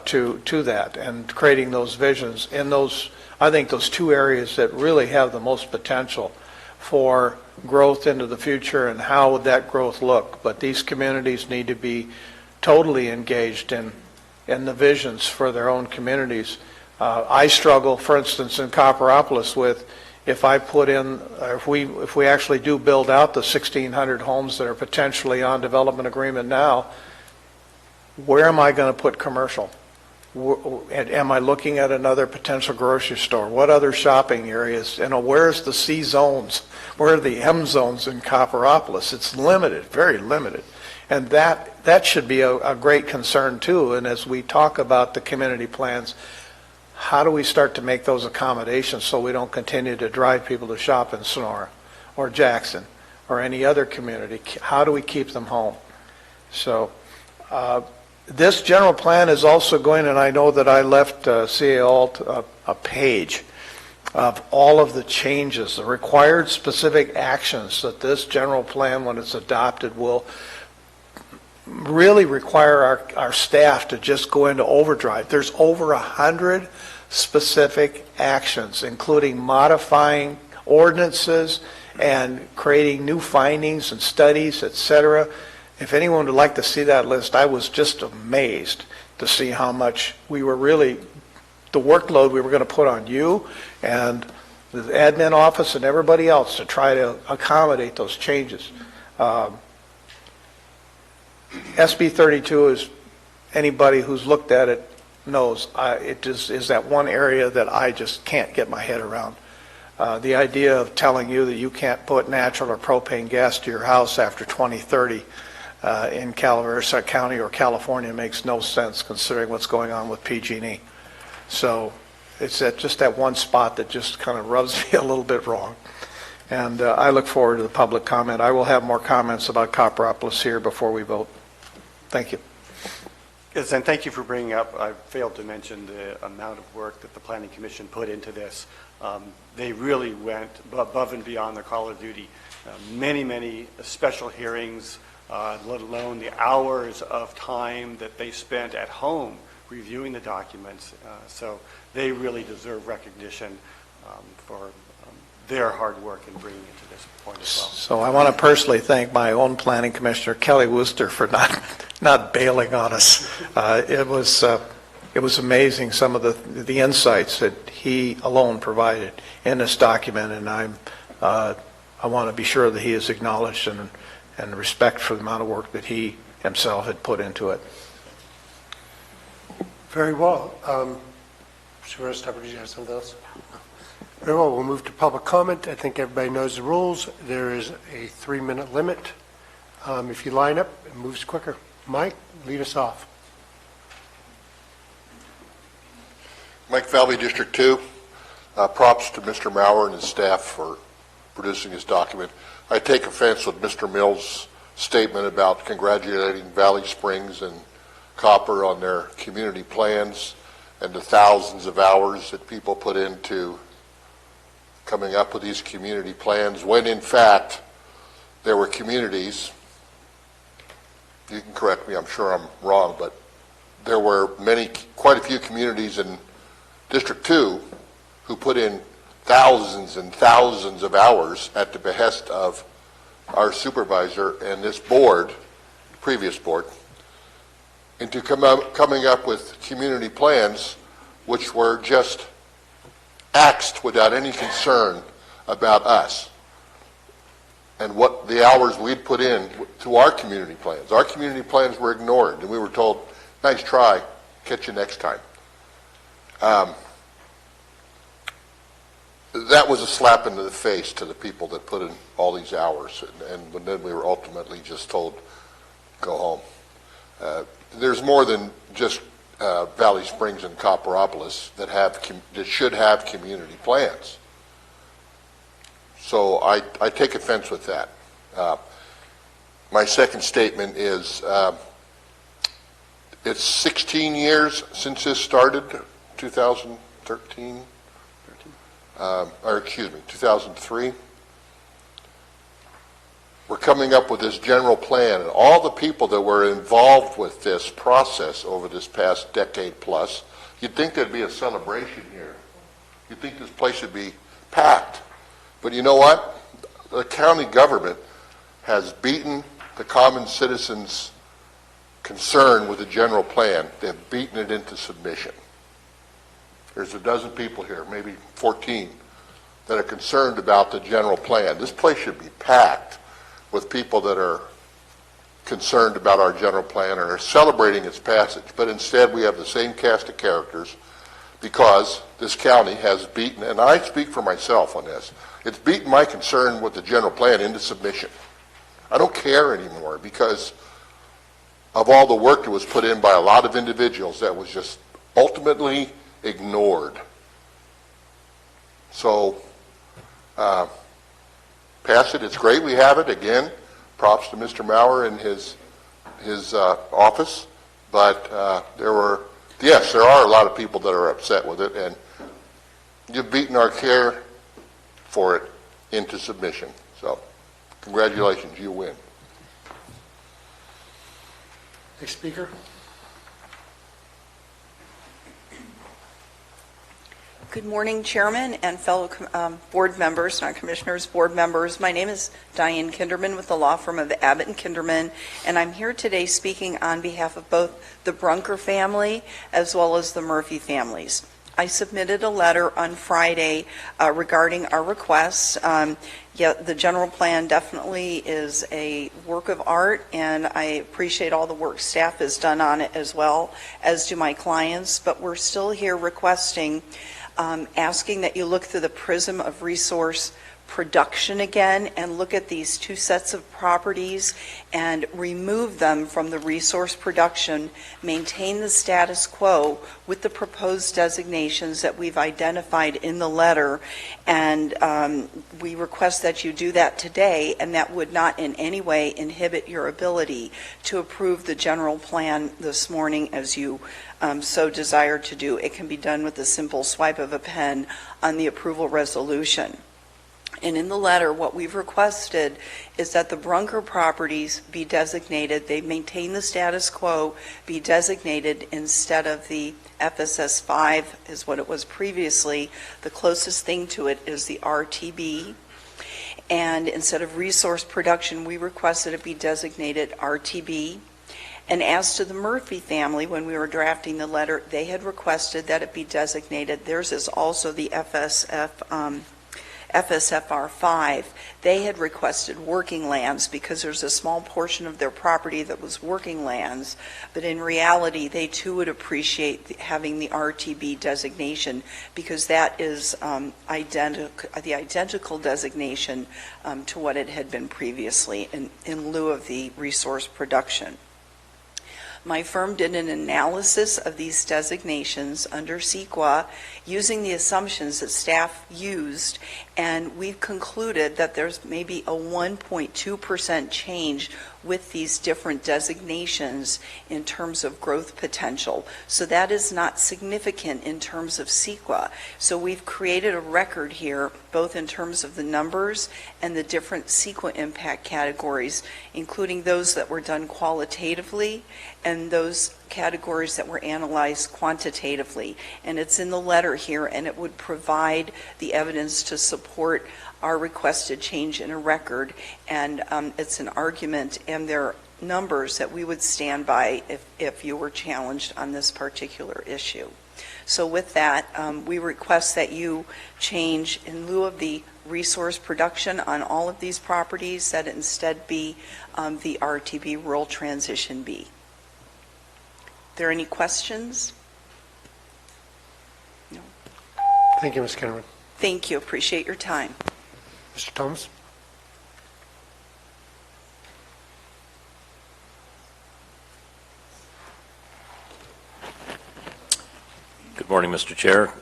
to that, and creating those visions in those, I think, those two areas that really have the most potential for growth into the future. And how would that growth look? But these communities need to be totally engaged in the visions for their own communities. I struggle, for instance, in Copperopolis with, if I put in, if we actually do build out the 1,600 homes that are potentially on development agreement now, where am I going to put commercial? Am I looking at another potential grocery store? What other shopping areas? Where's the C zones? Where are the M zones in Copperopolis? It's limited, very limited. And that should be a great concern too. And as we talk about the community plans, how do we start to make those accommodations so we don't continue to drive people to shop in Sonora or Jackson or any other community? How do we keep them home? So this general plan is also going, and I know that I left CA Alt a page of all of the changes, the required specific actions that this general plan, when it's adopted, will really require our staff to just go into overdrive. There's over 100 specific actions, including modifying ordinances and creating new findings and studies, etc. If anyone would like to see that list, I was just amazed to see how much we were really, the workload we were going to put on you and the admin office and everybody else to try to accommodate those changes. SB 32 is, anybody who's looked at it knows, it just is that one area that I just can't get my head around. The idea of telling you that you can't put natural or propane gas to your house after 2030 in Calaveras County or California makes no sense considering what's going on with PG&E. So it's just that one spot that just kind of rubs me a little bit wrong. And I look forward to the public comment. I will have more comments about Copperopolis here before we vote. Thank you. Yes, and thank you for bringing up, I failed to mention the amount of work that the Planning Commission put into this. They really went above and beyond their call of duty. Many special hearings, let alone the hours of time that they spent at home reviewing the documents. So they really deserve recognition for their hard work in bringing it to this point as well. So I want to personally thank my own planning commissioner, Kelly Wooster, for not bailing on us. It was amazing, some of the insights that he alone provided in this document, and I want to be sure that he is acknowledged and respect for the amount of work that he himself had put into it. Very well. Supervisor Stepper, did you have something else? Very well, we'll move to public comment. I think everybody knows the rules. There is a 3-minute limit. If you line up, it moves quicker. Mike, lead us off. Mike Valley, District 2. Props to Mr. Maurer and his staff for producing this document. I take offense with Mr. Mills' statement about congratulating Valley Springs and Copper on their community plans and the thousands of hours that people put into coming up with these community plans, when in fact there were communities, you can correct me, I'm sure I'm wrong, but there were quite a few communities in District 2 who put in thousands and thousands of hours at the behest of our supervisor and this board, previous board, into coming up with community plans which were just axed without any concern about us. and what the hours we'd put in to our community plans. Our community plans were ignored, and we were told, nice try, catch you next time. That was a slap into the face to the people that put in all these hours, and then we were ultimately just told, go home. There's more than just Valley Springs and Copperopolis that should have community plans. So I take offense with that. My second statement is it's 16 years since this started, 2013, or excuse me, 2003. We're coming up with this general plan, and all the people that were involved with this process over this past decade plus, you'd think there'd be a celebration here. You'd think this place should be packed. But you know what? The county government has beaten the common citizens' concern with the general plan. They've beaten it into submission. There's a dozen people here, maybe 14, that are concerned about the general plan. This place should be packed with people that are concerned about our general plan and are celebrating its passage. But instead, we have the same cast of characters because this county has beaten, and I speak for myself on this, it's beaten my concern with the general plan into submission. I don't care anymore because of all the work that was put in by a lot of individuals that was just ultimately ignored. So, pass it. It's great we have it. Again, props to Mr. Maurer and his office. But there are a lot of people that are upset with it, and you've beaten our care for it into submission. So, congratulations, you win. Next speaker. Good morning, Chairman and fellow board members, not commissioners, board members. My name is Diane Kinderman with the law firm of Abbott and Kinderman, and I'm here today speaking on behalf of both the Brunker family as well as the Murphy families. I submitted a letter on Friday regarding our requests. The general plan definitely is a work of art, and I appreciate all the work staff has done on it as well, as do my clients, but we're still here requesting asking that you look through the prism of resource production again and look at these two sets of properties and remove them from the resource production, maintain the status quo with the proposed designations that we've identified in the letter, and we request that you do that today, and that would not in any way inhibit your ability to approve the general plan this morning as you so desire to do. It can be done with a simple swipe of a pen on the approval resolution. And in the letter, what we've requested is that the Brunker properties be designated, they maintain the status quo, be designated instead of the FSS 5 is what it was previously. The closest thing to it is the RTB. And instead of resource production, we requested it be designated RTB. And as to the Murphy family, when we were drafting the letter, they had requested that it be designated. Theirs is also the FSFR 5. They had requested working lands because there's a small portion of their property that was working lands, but in reality they too would appreciate having the RTB designation because that is the identical designation to what it had been previously in lieu of the resource production. My firm did an analysis of these designations under CEQA using the assumptions that staff used, and we've concluded that there's maybe a 1.2% change with these different designations in terms of growth potential. So that is not significant in terms of CEQA. So we've created a record here, both in terms of the numbers and the different CEQA impact categories, including those that were done qualitatively and those categories that were analyzed quantitatively. And it's in the letter here, and it would provide the evidence to support our requested change in a record, and it's an argument, and there numbers that we would stand by if you were challenged on this particular issue. So with that, we request that you change, in lieu of the resource production on all of these properties, that it instead be the RTB, Rural Transition B. Are there any questions? No. Thank you, Ms. Kinderman. Thank you. Appreciate your time. Mr. Thomas? Good morning, Mr. Chair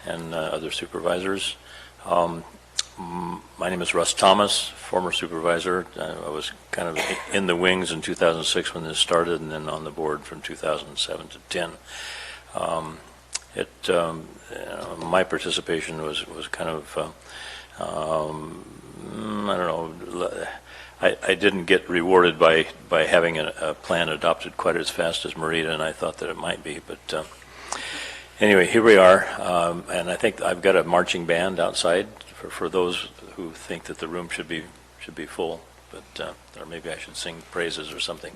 and other supervisors. My name is Russ Thomas, former supervisor. I was kind of in the wings in 2006 when this started, and then on the board from 2007 to 10. My participation was kind of, I don't know, I didn't get rewarded by having a plan adopted quite as fast as Marita, and I thought that it might be, but anyway, here we are, and I think I've got a marching band outside for those who think that the room should be full, but or maybe I should sing praises or something.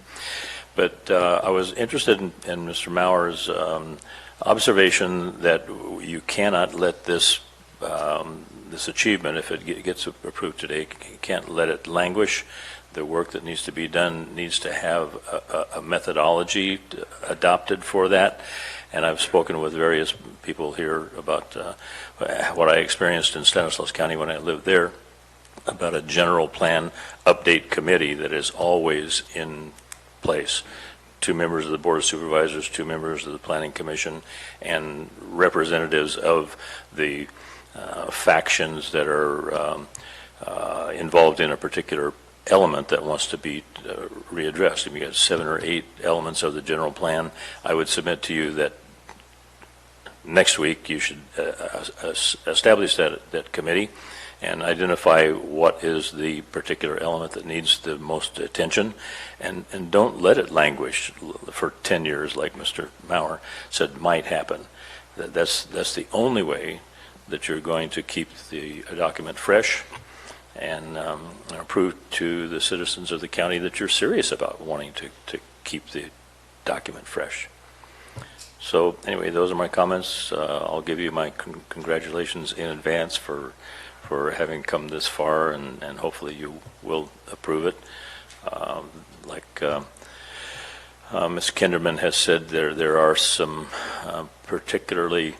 But I was interested in Mr. Mauer's observation that you cannot let this this achievement, if it gets approved today, you can't let it languish. The work that needs to be done needs to have a methodology adopted for that. And I've spoken with various people here about what I experienced in Stanislaus County when I lived there, about a general plan update committee that is always in place. 2 members of the Board of Supervisors, 2 members of the Planning Commission, and representatives of the factions that are involved in a particular element that wants to be readdressed. If you got 7 or 8 elements of the general plan, I would submit to you that next week you should establish that committee and identify what is the particular element that needs the most attention, and don't let it languish for 10 years like Mr. Mauer said might happen. That's the only way that you're going to keep the document fresh and prove to the citizens of the county that you're serious about wanting to keep the document fresh. So anyway, those are my comments. I'll give you my congratulations in advance for having come this far, and hopefully you will approve it. Like Ms. Kinderman has said, there are some particularly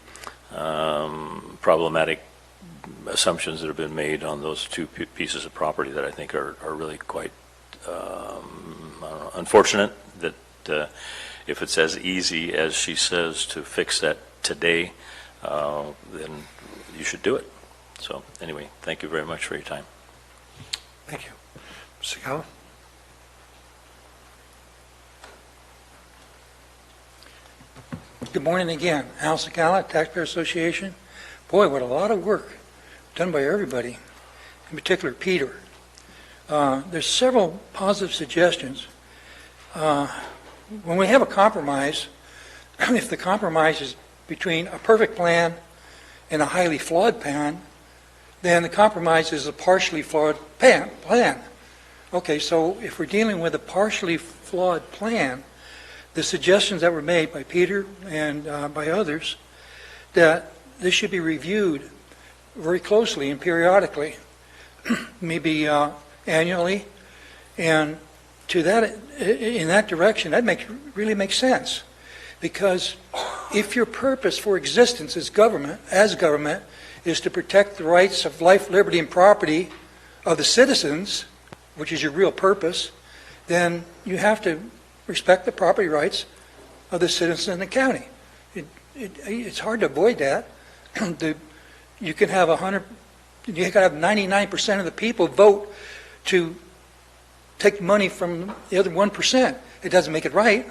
problematic assumptions that have been made on those 2 pieces of property that I think are really quite unfortunate, that if it's as easy as she says to fix that today, then you should do it. So anyway, thank you very much for your time. Thank you. Mr. Gallo? Good morning again. Al Sakala, Taxpayer Association. Boy, what a lot of work done by everybody, in particular Peter. There's several positive suggestions. When we have a compromise, if the compromise is between a perfect plan and a highly flawed plan, then the compromise is a partially flawed plan. Okay, so if we're dealing with a partially flawed plan, the suggestions that were made by Peter and by others, that this should be reviewed very closely and periodically, maybe annually, and to that, in that direction, that really makes sense. Because if your purpose for existence as government is to protect the rights of life, liberty, and property of the citizens, which is your real purpose, then you have to respect the property rights of the citizens in the county. It's hard to avoid that. You can have 99% of the people vote to take money from the other 1%. It doesn't make it right,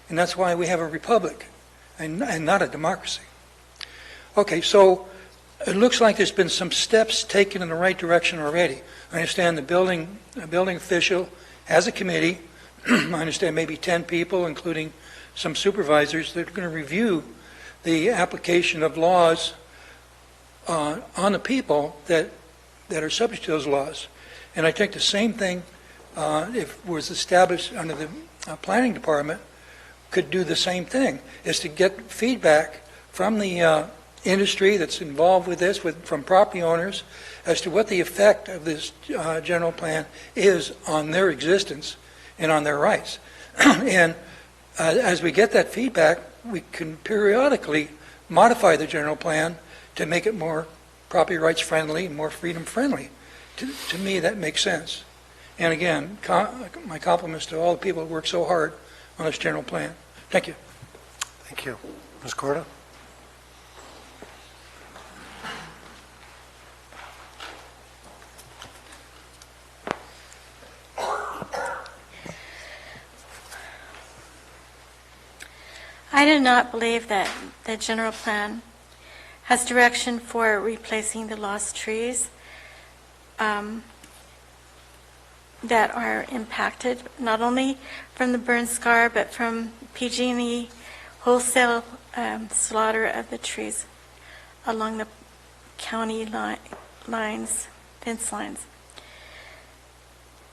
and that's why we have a republic and not a democracy. Okay, so it looks like there's been some steps taken in the right direction already. I understand the building official has a committee. I understand maybe 10 people, including some supervisors, that are going to review the application of laws on the people that are subject to those laws. And I think the same thing if was established under the planning department, could do the same thing, is to get feedback from the industry that's involved with this, from property owners, as to what the effect of this general plan is on their existence and on their rights. And as we get that feedback, we can periodically modify the general plan to make it more property rights friendly and more freedom friendly. To me, that makes sense. And again, my compliments to all the people who work so hard on this general plan. Thank you. Thank you. Ms. Corda? I do not believe that the general plan has direction for replacing the lost trees that are impacted, not only from the burn scar, but from PG&E wholesale slaughter of the trees along the county lines, fence lines.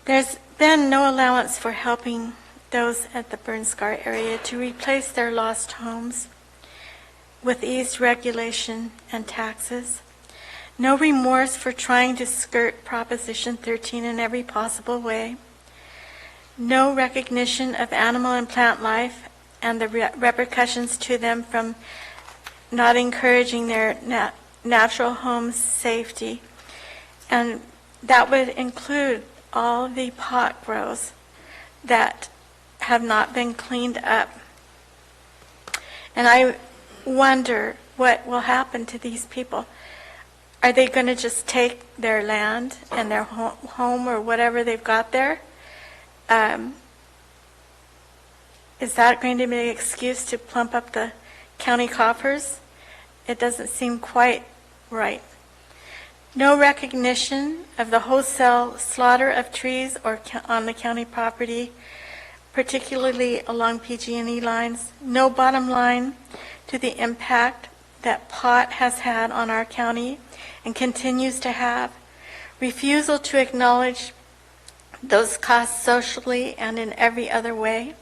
There's been no allowance for helping those at the burn scar area to replace their lost homes with eased regulation and taxes. No remorse for trying to skirt Proposition 13 in every possible way. No recognition of animal and plant life and the repercussions to them from not encouraging their natural homes' safety. And that would include all the pot grows that have not been cleaned up. And I wonder what will happen to these people. Are they going to just take their land and their home or whatever they've got there? Is that going to be an excuse to plump up the county coffers? It doesn't seem quite right. No recognition of the wholesale slaughter of trees or on the county property, particularly along PG&E lines. No bottom line to the impact that pot has had on our county and continues to have. Refusal to acknowledge those costs socially and in every other way.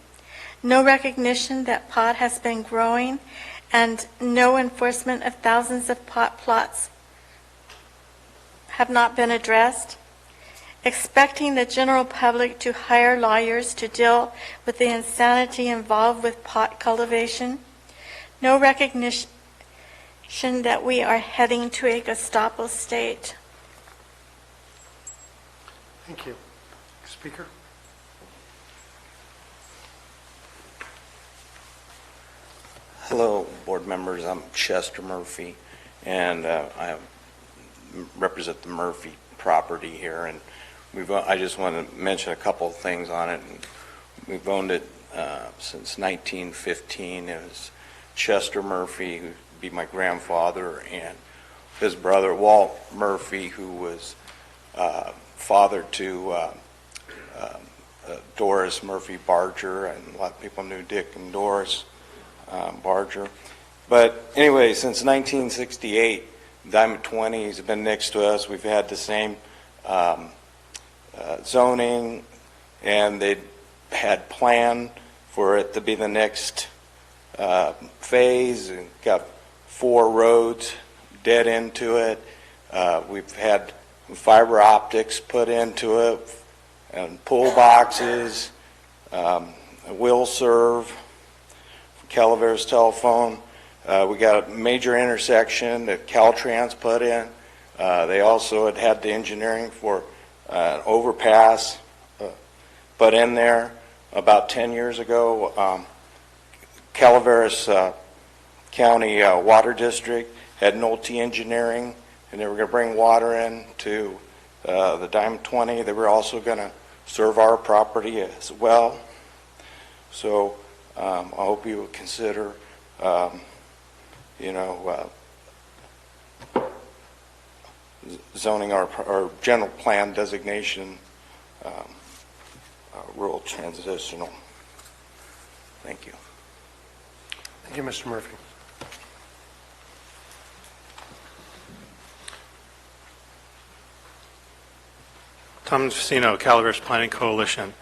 No recognition that pot has been growing, and no enforcement of thousands of pot plots have not been addressed. Expecting the general public to hire lawyers to deal with the insanity involved with pot cultivation. No recognition that we are heading to a Gestapo state. Thank you. Speaker? Hello, board members. I'm Chester Murphy, and I represent the Murphy property here. And I just want to mention a couple of things on it. We've owned it since 1915. It was Chester Murphy, who'd be my grandfather, and his brother Walt Murphy, who was father to Doris Murphy Barger, and a lot of people knew Dick and Doris Barger. But anyway, since 1968, Diamond 20 has been next to us. We've had the same zoning, and they had planned for it to be the next phase, and got 4 roads dead into it. We've had fiber optics put into it, and pull boxes, a will serve, Calaveras telephone. We got a major intersection that Caltrans put in. They also had the engineering for an overpass put in there about 10 years ago. Calaveras County Water District had Nolte Engineering, and they were going to bring water in to the Diamond 20. They were also going to serve our property as well. So I hope you would consider, zoning our general plan designation rural transitional. Thank you. Thank you, Mr. Murphy. Tom Fasino, Calaveras Planning Coalition.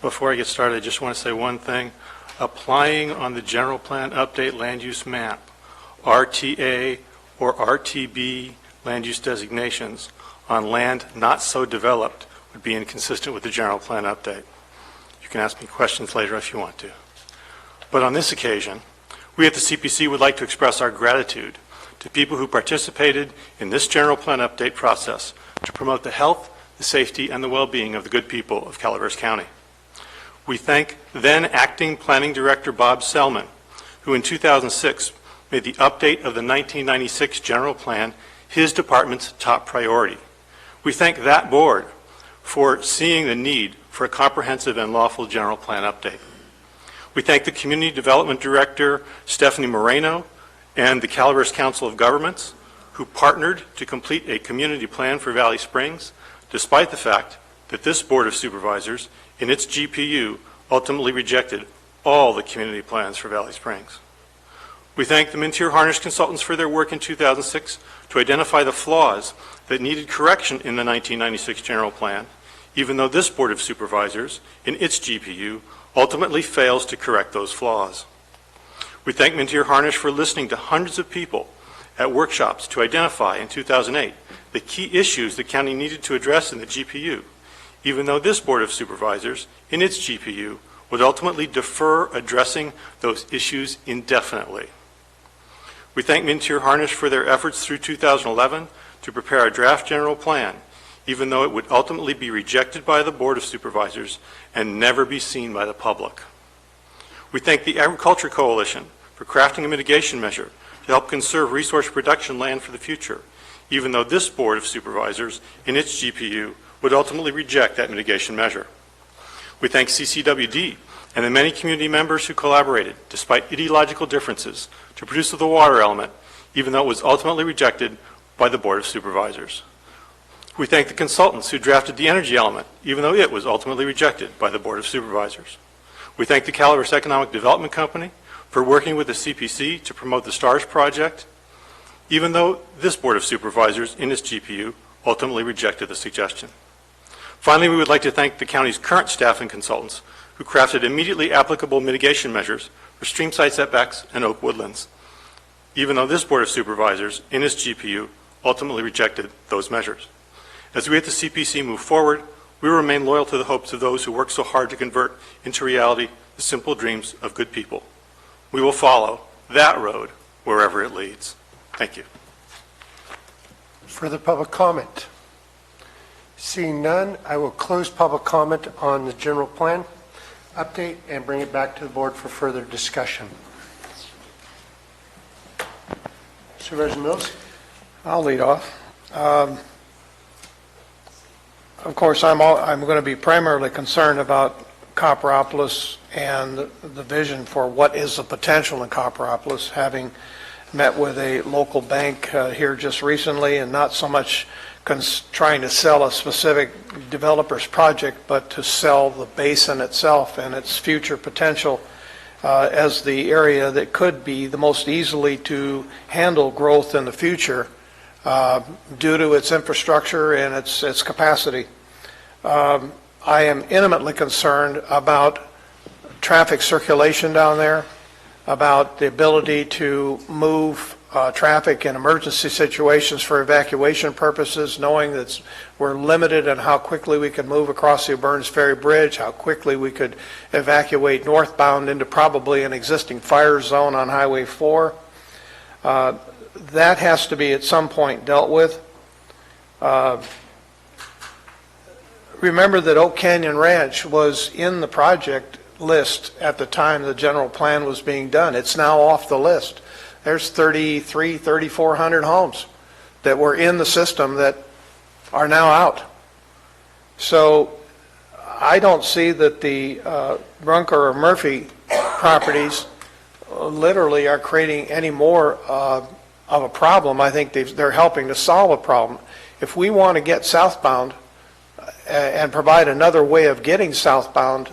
Before I get started, I just want to say one thing. Applying on the general plan update land use map, RTA or RTB land use designations on land not so developed would be inconsistent with the general plan update. You can ask me questions later if you want to. But on this occasion, we at the CPC would like to express our gratitude to people who participated in this general plan update process to promote the health, the safety, and the well-being of the good people of Calaveras County. We thank then Acting Planning Director Bob Selman, who in 2006 made the update of the 1996 general plan his department's top priority. We thank that board for seeing the need for a comprehensive and lawful general plan update. We thank the Community Development Director, Stephanie Moreno, and the Calaveras Council of Governments, who partnered to complete a community plan for Valley Springs, despite the fact that this Board of Supervisors, in its GPU, ultimately rejected all the community plans for Valley Springs. We thank the Mintier Harnish consultants for their work in 2006 to identify the flaws that needed correction in the 1996 general plan, even though this Board of Supervisors, in its GPU, ultimately fails to correct those flaws. We thank Mintier Harnish for listening to hundreds of people at workshops to identify in 2008 the key issues the county needed to address in the GPU, even though this Board of Supervisors, in its GPU, would ultimately defer addressing those issues indefinitely. We thank Mintier Harnish for their efforts through 2011 to prepare a draft general plan, even though it would ultimately be rejected by the Board of Supervisors and never be seen by the public. We thank the Agriculture Coalition for crafting a mitigation measure to help conserve resource production land for the future, even though this Board of Supervisors, in its GPU, would ultimately reject that mitigation measure. We thank CCWD and the many community members who collaborated, despite ideological differences, to produce the water element, even though it was ultimately rejected by the Board of Supervisors. We thank the consultants who drafted the energy element, even though it was ultimately rejected by the Board of Supervisors. We thank the Calaveras Economic Development Company for working with the CPC to promote the STARS project, even though this Board of Supervisors, in its GPU, ultimately rejected the suggestion. Finally, we would like to thank the county's current staff and consultants who crafted immediately applicable mitigation measures for stream side setbacks and oak woodlands, even though this Board of Supervisors, in its GPU, ultimately rejected those measures. As we at the CPC move forward, we will remain loyal to the hopes of those who work so hard to convert into reality the simple dreams of good people. We will follow that road wherever it leads. Thank you. Further public comment? Seeing none, I will close public comment on the general plan update and bring it back to the board for further discussion. Supervisor Mills? I'll lead off. Of course, I'm going to be primarily concerned about Copperopolis and the vision for what is the potential in Copperopolis, having met with a local bank here just recently, and not so much trying to sell a specific developer's project, but to sell the basin itself and its future potential as the area that could be the most easily to handle growth in the future due to its infrastructure and its capacity. I am intimately concerned about traffic circulation down there, about the ability to move traffic in emergency situations for evacuation purposes, knowing that we're limited in how quickly we can move across the Burns Ferry Bridge, how quickly we could evacuate northbound into probably an existing fire zone on Highway 4. That has to be at some point dealt with. Remember that Oak Canyon Ranch was in the project list at the time the general plan was being done. It's now off the list. There's 3,400 homes that were in the system that are now out. So I don't see that the Brunker or Murphy properties literally are creating any more of a problem. I think they're helping to solve a problem. If we want to get southbound and provide another way of getting southbound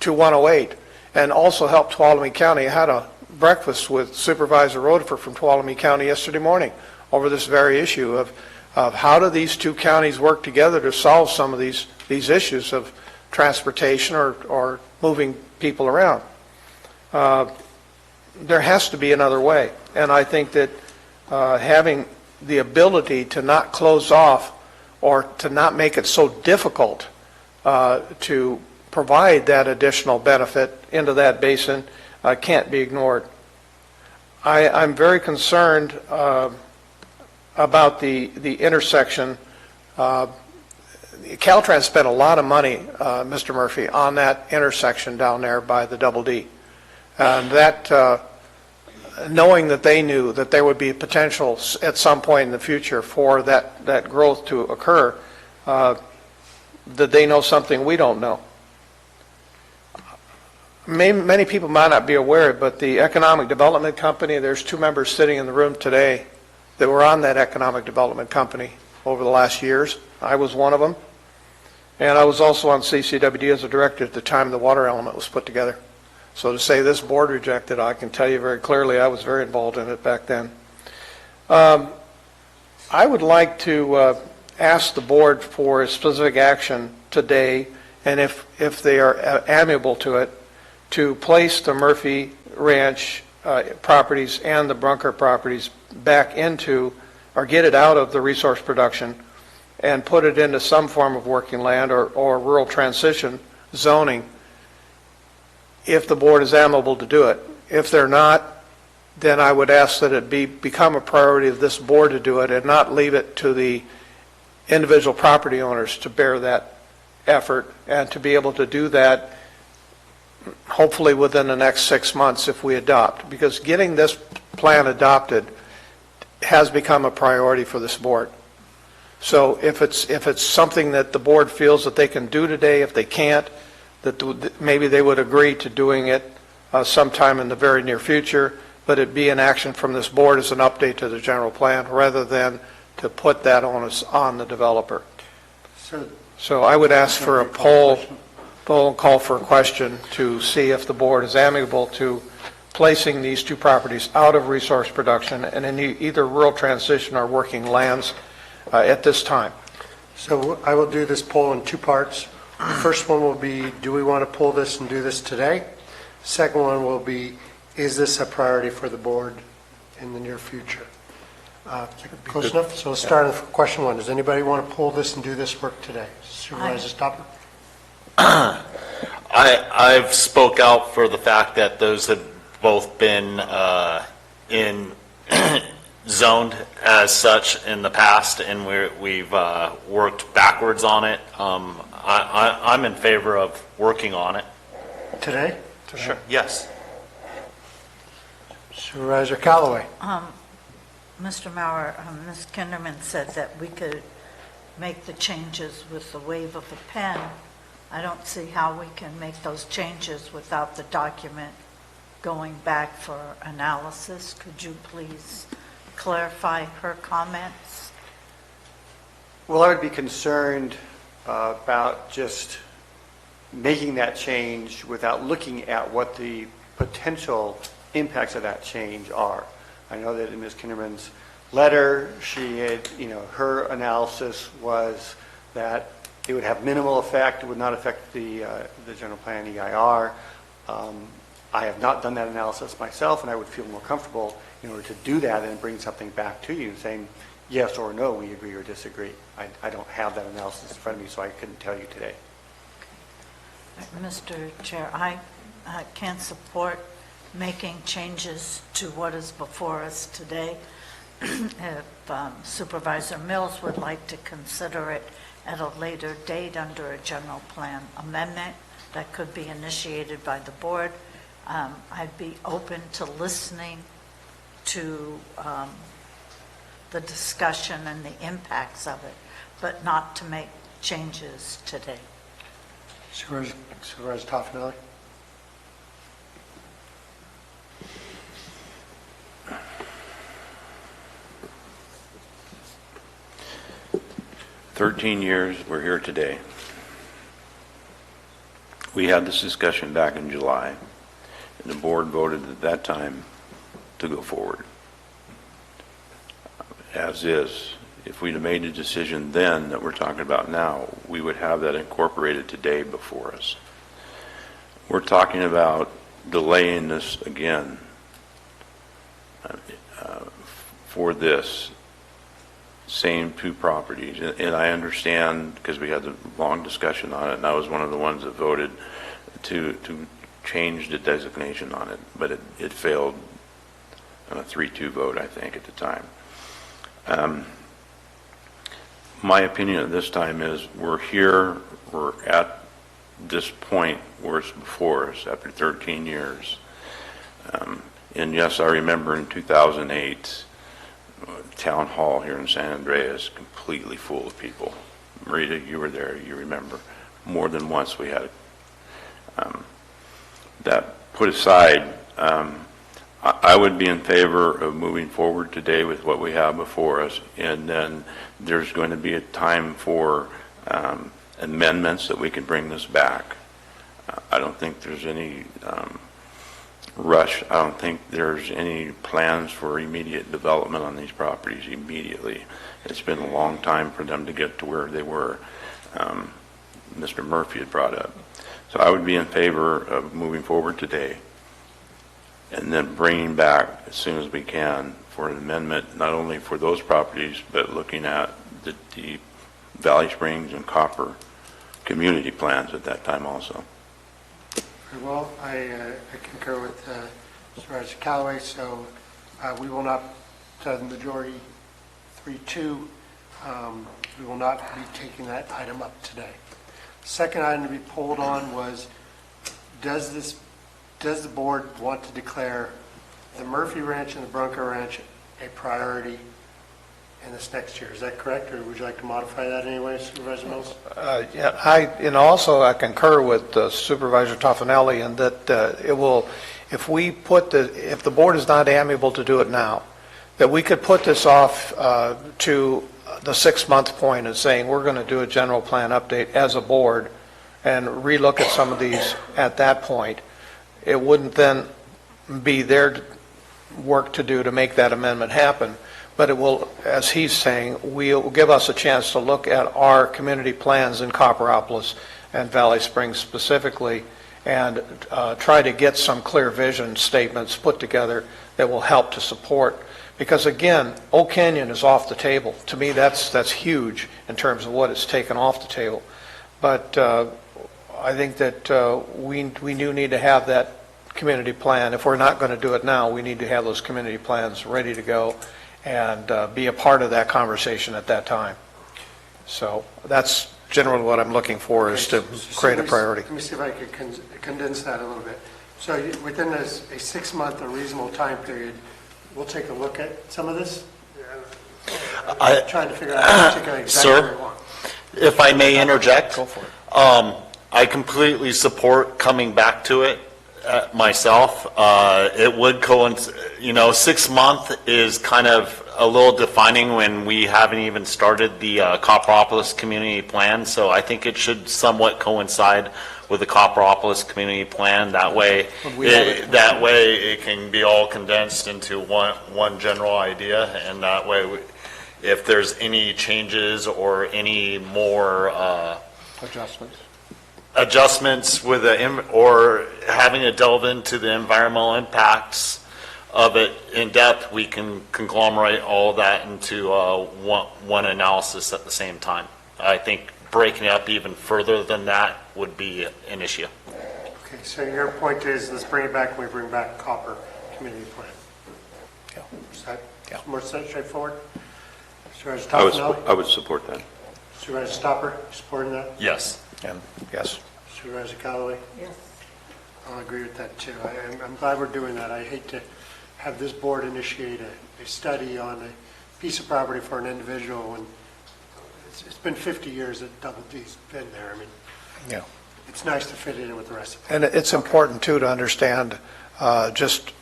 to 108 and also help Tuolumne County, I had a breakfast with Supervisor Rodeford from Tuolumne County yesterday morning over this very issue of of how do these two counties work together to solve some of these issues of transportation or moving people around. There has to be another way. And I think that having the ability to not close off or to not make it so difficult to provide that additional benefit into that basin can't be ignored. I'm very concerned about the intersection. Caltrans spent a lot of money, Mr. Murphy, on that intersection down there by the Double D. And that, knowing that they knew that there would be potential at some point in the future for that growth to occur, that they know something we don't know. Many people might not be aware, but the Economic Development Company, there's two members sitting in the room today that were on that Economic Development Company over the last years. I was one of them. And I was also on CCWD as a director at the time the water element was put together. So to say this board rejected, I can tell you very clearly I was very involved in it back then. I would like to ask the board for a specific action today, and if they are amenable to it, to place the Murphy Ranch properties and the Brunker properties back into, or get it out of the resource production and put it into some form of working land or rural transition zoning, if the board is amenable to do it. If they're not, then I would ask that it become a priority of this board to do it and not leave it to the individual property owners to bear that effort, and to be able to do that hopefully within the next 6 months if we adopt, because getting this plan adopted has become a priority for this board. So if it's something that the board feels that they can do today, if they can't, that maybe they would agree to doing it sometime in the very near future, but it be an action from this board as an update to the general plan rather than to put that onus on the developer. So I would ask for a poll and call for a question to see if the board is amenable to placing these two properties out of resource production and in either rural transition or working lands at this time. So I will do this poll in two parts. The first one will be, do we want to pull this and do this today? Second one will be, is this a priority for the board in the near future? Close enough? So let's start with question one. Does anybody want to pull this and do this work today? Supervisor Stopper? I've spoke out for the fact that those have both been zoned as such in the past, and we've worked backwards on it. I'm in favor of working on it. Today? Sure. Yes. Supervisor Callaway? Mr. Maurer, Ms. Kinderman said that we could make the changes with the wave of a pen. I don't see how we can make those changes without the document going back for analysis. Could you please clarify her comments? Well, I would be concerned about just making that change without looking at what the potential impacts of that change are. I know that in Ms. Kinderman's letter, she had, her analysis was that it would have minimal effect, it would not affect the general plan EIR. I have not done that analysis myself, and I would feel more comfortable in order to do that and bring something back to you saying yes or no, we agree or disagree. I don't have that analysis in front of me, so I couldn't tell you today. Mr. Chair, I can support making changes to what is before us today. If Supervisor Mills would like to consider it at a later date under a general plan amendment that could be initiated by the board, I'd be open to listening to the discussion and the impacts of it, but not to make changes today. Supervisor Toffenelli? "13 years, we're here today. We had this discussion back in July, and the board voted at that time to go forward. As is, if we'd have made a decision then that we're talking about now, we would have that incorporated today before us. We're talking about delaying this again for this same two properties. And I understand, because we had a long discussion on it, and I was one of the ones that voted to change the designation on it, but it failed on a 3-2 vote, I think, at the time. My opinion at this time is we're here, we're at this point where it's before us after 13 years. And yes, I remember in 2008, town hall here in San Andreas, completely full of people. Marita, you were there, you remember. More than once we had that put aside. I would be in favor of moving forward today with what we have before us, and then there's going to be a time for amendments that we can bring this back. I don't think there's any rush. I don't think there's any plans for immediate development on these properties immediately. It's been a long time for them to get to where they were. Mr. Murphy had brought up. So I would be in favor of moving forward today and then bringing back as soon as we can for an amendment, not only for those properties, but looking at the Valley Springs and Copper community plans at that time also. Very well. I concur with Supervisor Callaway, so we will not, the majority 3-2, we will not be taking that item up today. Second item to be polled on was, does the board want to declare the Murphy Ranch and the Bronco Ranch a priority in this next year? Is that correct, or would you like to modify that anyway, Supervisor Mills? Yeah, also I concur with Supervisor Toffanelli in that it will, if the board is not amiable to do it now, that we could put this off to the 6-month point and saying we're going to do a general plan update as a board and relook at some of these at that point. It wouldn't then be their work to do to make that amendment happen, but it will, as he's saying, will give us a chance to look at our community plans in Copperopolis and Valley Springs specifically and try to get some clear vision statements put together that will help to support. Because again, Oak Canyon is off the table. To me, that's huge in terms of what it's taken off the table. But I think that we do need to have that community plan. If we're not going to do it now, we need to have those community plans ready to go and be a part of that conversation at that time. So that's generally what I'm looking for, is to create a priority. Let me see if I could condense that a little bit. So within a 6-month or reasonable time period, we'll take a look at some of this. I'm trying to figure out exactly Sir, what we want. if I may interject, Go for it. I completely support coming back to it myself. It would coincide, 6 month is kind of a little defining when we haven't even started the Copperopolis community plan. So I think it should somewhat coincide with the Copperopolis community plan. That way it can be all condensed into one general idea, and that way if there's any changes or any more adjustments with or having to delve into the environmental impacts of it in depth, we can conglomerate all that into one analysis at the same time. I think breaking it up even further than that would be an issue. Okay, so your point is, let's bring it back when we bring back Copper Community Plan. Yeah. Is that more straightforward? Supervisor Toffanelli? I would support that. Supervisor Stopper, supporting that? Yes. And yes. Supervisor Callaway? Yes. I'll agree with that too. I'm glad we're doing that. I hate to have this board initiate a study on a piece of property for an individual when it's been 50 years that Double D's been there. I mean, Yeah. it's nice to fit it in with the rest of it. And it's important too to understand just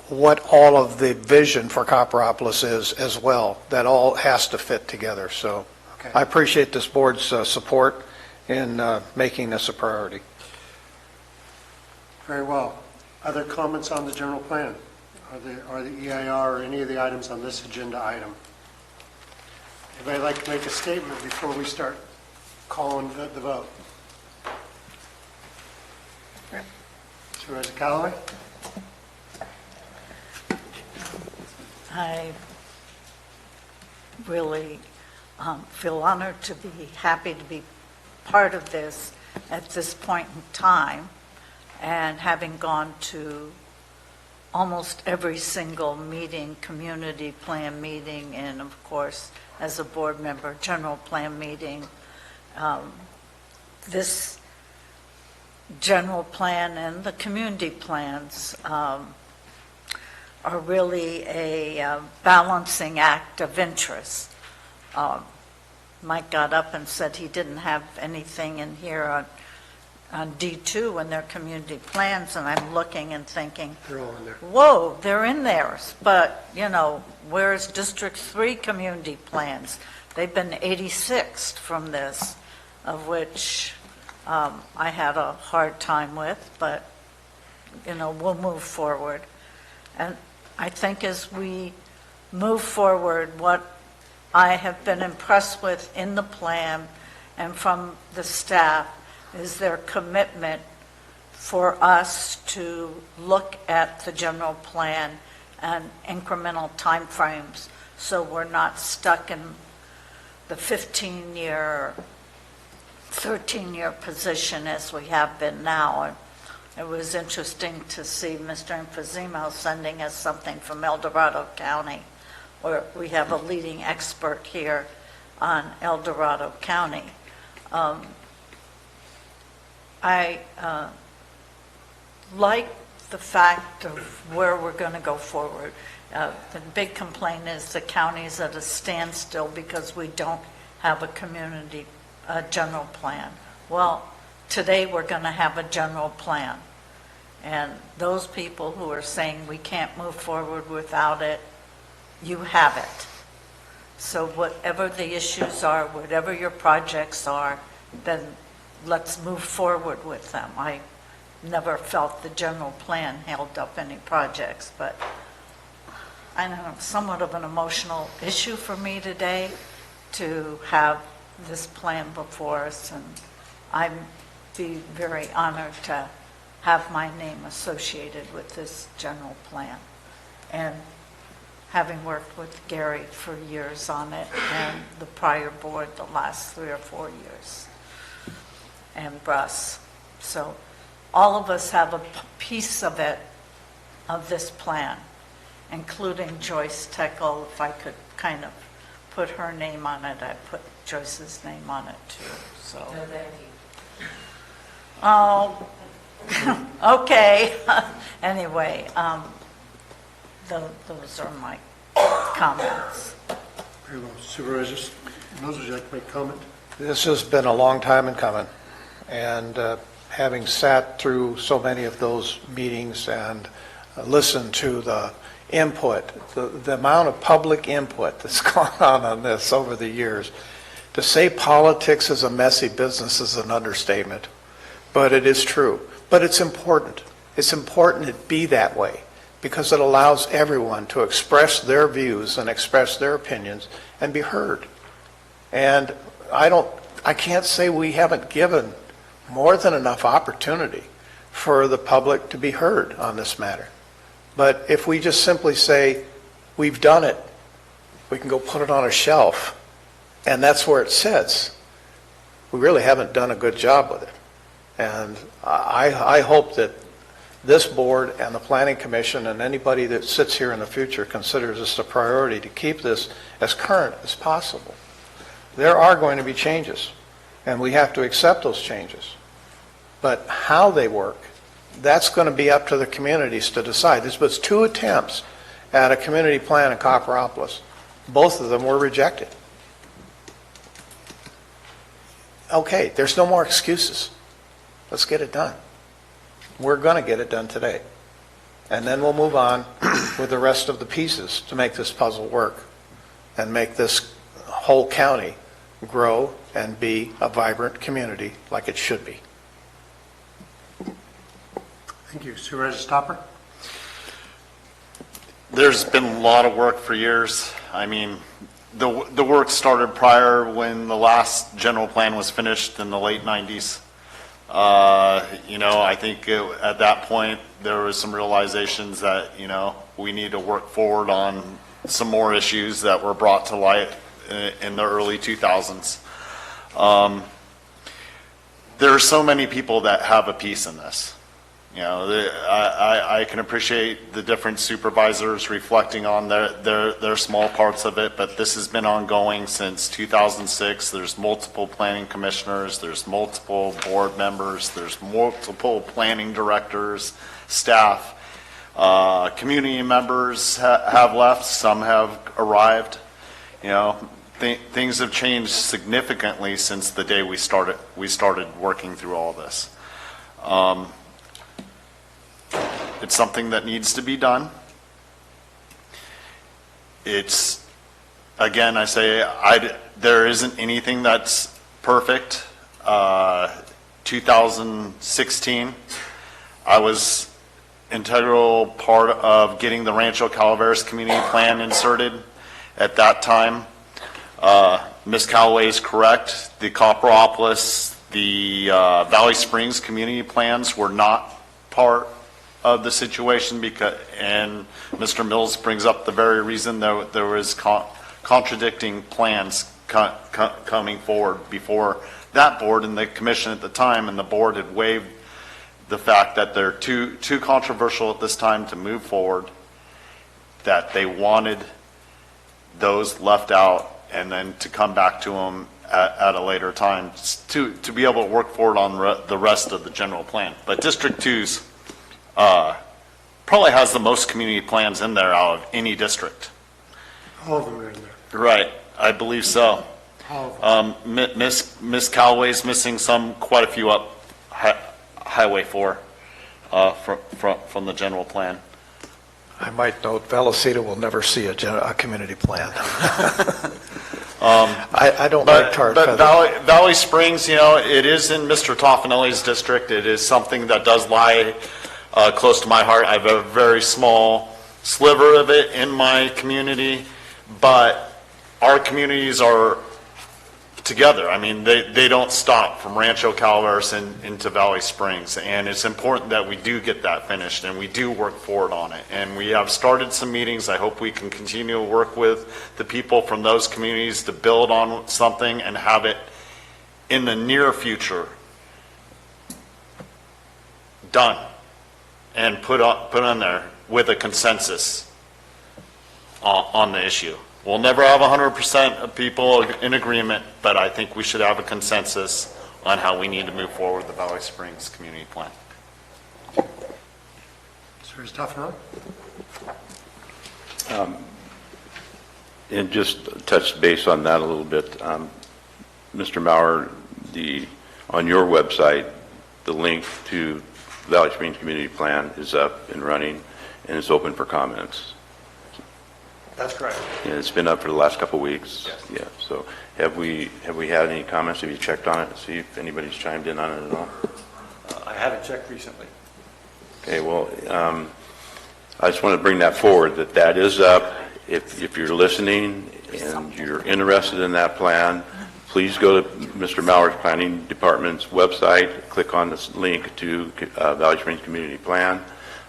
what all of the vision for Copperopolis is as well. That all has to fit together. So Okay. I appreciate this board's support in making this a priority. Very well. Other comments on the general plan or the EIR or any of the items on this agenda item? Anybody like to make a statement before we start calling the vote? Supervisor Callaway? I really feel honored to be happy to be part of this at this point in time, and having gone to almost every single meeting, community plan meeting, and of course, as a board member, general plan meeting. This general plan and the community plans are really a balancing act of interest. Mike got up and said he didn't have anything in here on D2 in their community plans, and I'm looking and thinking, They're all in there. whoa, they're in there. But, where's District 3 community plans? They've been 86th from this, of which I had a hard time with, but, we'll move forward. And I think as we move forward, what I have been impressed with in the plan and from the staff is their commitment for us to look at the general plan and incremental timeframes, so we're not stuck in the 15-year, 13-year position as we have been now. And it was interesting to see Mr. Enfizimo sending us something from El Dorado County, where we have a leading expert here on El Dorado County. I like the fact of where we're going to go forward. The big complaint is the county's at a standstill because we don't have a community general plan. Well, today we're going to have a general plan. And those people who are saying we can't move forward without it, you have it. So whatever the issues are, whatever your projects are, then let's move forward with them. I never felt the general plan held up any projects, but I don't know, somewhat of an emotional issue for me today to have this plan before us, and I'd be very honored to have my name associated with this general plan. And having worked with Gary for years on it, and the prior board the last 3 or 4 years, and Bruss. So all of us have a piece of it, of this plan, including Joyce Teckle. If I could kind of put her name on it, I put Joyce's name on it too. So. No, thank you. Oh, okay. Anyway, those are my comments. Very well. Supervisors, would you like to make a comment? This has been a long time in coming, and having sat through so many of those meetings and listened to the input, the amount of public input that's gone on this over the years, to say politics is a messy business is an understatement, but it is true. But it's important. It's important it be that way, because it allows everyone to express their views and express their opinions and be heard. And I can't say we haven't given more than enough opportunity for the public to be heard on this matter. But if we just simply say, we've done it, we can go put it on a shelf, and that's where it sits, we really haven't done a good job with it. And I hope that this board and the Planning Commission and anybody that sits here in the future considers this a priority to keep this as current as possible. There are going to be changes, and we have to accept those changes. But how they work, that's going to be up to the communities to decide. This was 2 attempts at a community plan in Copperopolis. Both of them were rejected. Okay, there's no more excuses. Let's get it done. We're going to get it done today. And then we'll move on with the rest of the pieces to make this puzzle work and make this whole county grow and be a vibrant community like it should be. Thank you. Supervisor Stopper? There's been a lot of work for years I mean, the work started prior when the last general plan was finished in the late 90s. I think at that point there was some realizations that, we need to work forward on some more issues that were brought to light in the early 2000s. There are so many people that have a piece in this. I can appreciate the different supervisors reflecting on their small parts of it, but this has been ongoing since 2006. There's multiple planning commissioners, there's multiple board members, there's multiple planning directors, staff. Community members have left, some have arrived. Things have changed significantly since the day we started working through all this. It's something that needs to be done. It's, again, I say, there isn't anything that's perfect. 2016, I was integral part of getting the Rancho Calaveras community plan inserted at that time. Ms. Callaway is correct. The Copperopolis, the Valley Springs community plans were not part of the situation, and Mr. Mills brings up the very reason there was contradicting plans coming forward before that board and the commission at the time, and the board had waived the fact that they're too controversial at this time to move forward, that they wanted those left out and then to come back to them at a later time to be able to work forward on the rest of the general plan. But District 2's probably has the most community plans in there out of any district. All of them are in there. Right, I believe so. All of them. Miss Callaway's missing quite a few up Highway 4 from the general plan. I might note, Vallecita will never see a community plan. I don't like tar But feather. Valley Springs, it is in Mr. Toffanelli's district. It is something that does lie close to my heart. I have a very small sliver of it in my community, but our communities are together. I mean, they don't stop from Rancho Calaveras into Valley Springs, and it's important that we do get that finished and we do work forward on it. And we have started some meetings. I hope we can continue to work with the people from those communities to build on something and have it in the near future done and put on there with a consensus on the issue. We'll never have 100% of people in agreement, but I think we should have a consensus on how we need to move forward with the Valley Springs community plan. Sir Stefano? And just touch base on that a little bit. Mr. Maurer, on your website, the link to Valley Springs Community Plan is up and running, and it's open for comments. That's correct. And it's been up for the last couple of weeks. Yes. Yeah. So have we had any comments? Have you checked on it to see if anybody's chimed in on it at all? I haven't checked recently. Okay. Well, I just want to bring that forward. That is up. If you're listening and you're interested in that plan, please go to Mr. Maurer's Planning Department's website. Click on this link to Valley Springs Community Plan.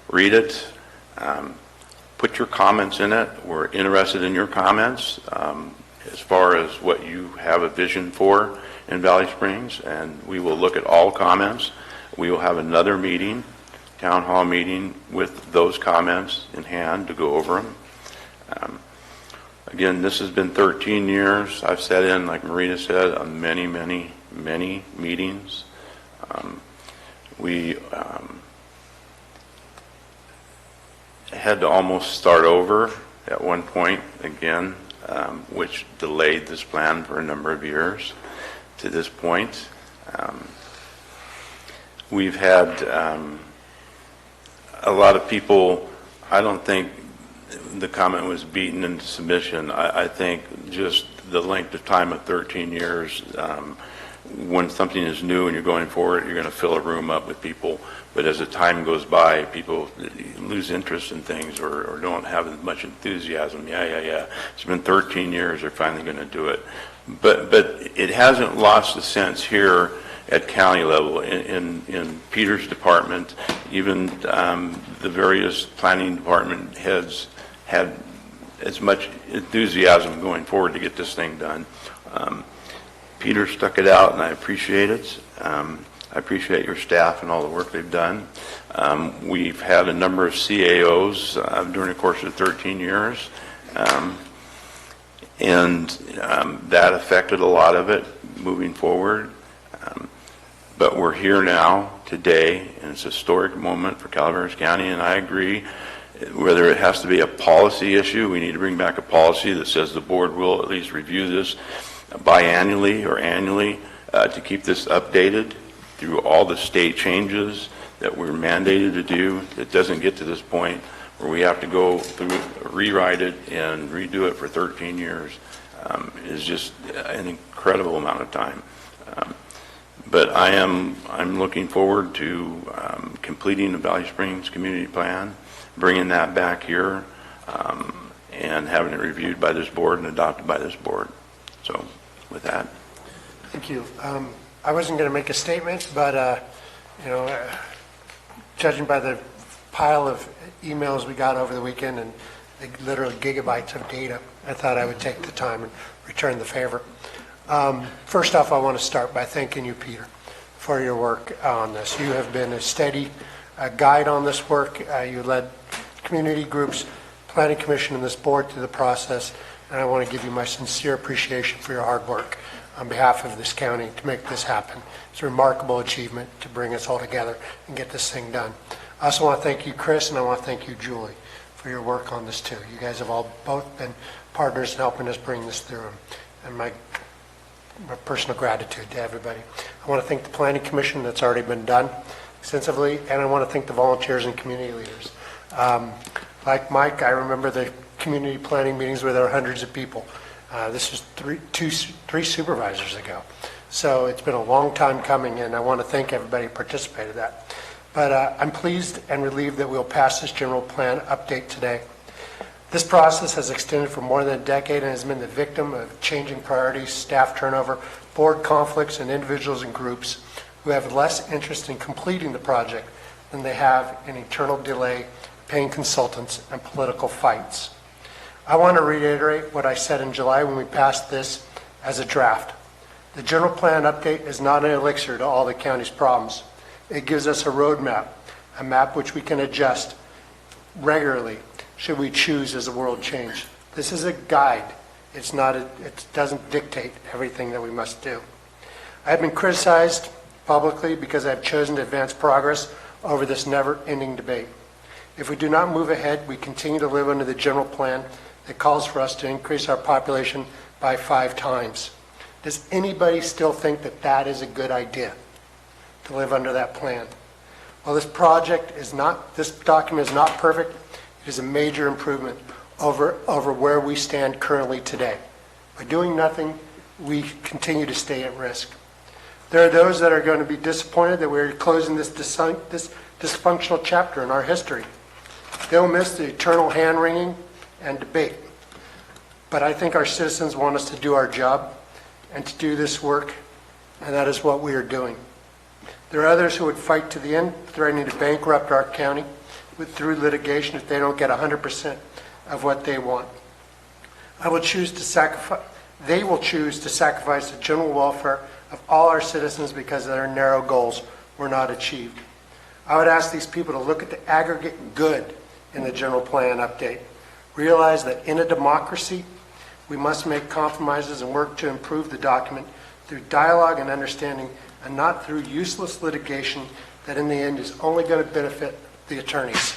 Read it. Put your comments in it. We're interested in your comments as far as what you have a vision for in Valley Springs, and we will look at all comments. We will have another meeting, town hall meeting, with those comments in hand to go over them. Again, this has been 13 years. I've sat in, like Marina said, on many, many, many meetings. We had to almost start over at one point again, which delayed this plan for a number of years to this point. We've had a lot of people, I don't think the comment was beaten into submission. I think just the length of time of 13 years, when something is new and you're going forward, you're going to fill a room up with people. But as the time goes by, people lose interest in things or don't have as much enthusiasm. Yeah. It's been 13 years. They're finally going to do it. But it hasn't lost the sense here at county level. In Peter's department, even the various planning department heads had as much enthusiasm going forward to get this thing done. Peter stuck it out, and I appreciate it. I appreciate your staff and all the work they've done. We've had a number of CAOs during the course of 13 years, and that affected a lot of it moving forward. But we're here now, today, and it's a historic moment for Calaveras County, and I agree. Whether it has to be a policy issue, we need to bring back a policy that says the board will at least review this biannually or annually to keep this updated through all the state changes that we're mandated to do. It doesn't get to this point where we have to go through, rewrite it and redo it for 13 years. Is just an incredible amount of time. But I'm looking forward to completing the Valley Springs Community Plan, bringing that back here, and having it reviewed by this board and adopted by this board. So with that. Thank you. I wasn't going to make a statement, but judging by the pile of emails we got over the weekend and the literal gigabytes of data, I thought I would take the time and return the favor. First off, I want to start by thanking you, Peter, for your work on this. You have been a steady guide on this work. You led community groups, planning commission, and this board through the process, and I want to give you my sincere appreciation for your hard work on behalf of this county to make this happen. It's a remarkable achievement to bring us all together and get this thing done. I also want to thank you, Chris, and I want to thank you, Julie, for your work on this too. You guys have all both been partners in helping us bring this through, and my personal gratitude to everybody. I want to thank the Planning Commission that's already been done extensively, and I want to thank the volunteers and community leaders. Like Mike, I remember the community planning meetings where there were hundreds of people. This was three supervisors ago. So it's been a long time coming, and I want to thank everybody who participated in that. But I'm pleased and relieved that we'll pass this general plan update today. This process has extended for more than a decade and has been the victim of changing priorities, staff turnover, board conflicts, and individuals and groups who have less interest in completing the project than they have in eternal delay, paying consultants, and political fights. I want to reiterate what I said in July when we passed this as a draft. The general plan update is not an elixir to all the county's problems. It gives us a roadmap, a map which we can adjust regularly should we choose as the world change. This is a guide. It doesn't dictate everything that we must do. I have been criticized publicly because I've chosen to advance progress over this never-ending debate. If we do not move ahead, we continue to live under the general plan that calls for us to increase our population by 5 times. Does anybody still think that that is a good idea, to live under that plan? Well, this document is not perfect. It is a major improvement over where we stand currently today. By doing nothing, we continue to stay at risk. There are those that are going to be disappointed that we're closing this dysfunctional chapter in our history. They'll miss the eternal hand-wringing and debate. But I think our citizens want us to do our job and to do this work, and that is what we are doing. There are others who would fight to the end, threatening to bankrupt our county through litigation if they don't get 100% of what they want. They will choose to sacrifice the general welfare of all our citizens because their narrow goals were not achieved. I would ask these people to look at the aggregate good in the general plan update. Realize that in a democracy, we must make compromises and work to improve the document through dialogue and understanding, and not through useless litigation that in the end is only going to benefit the attorneys.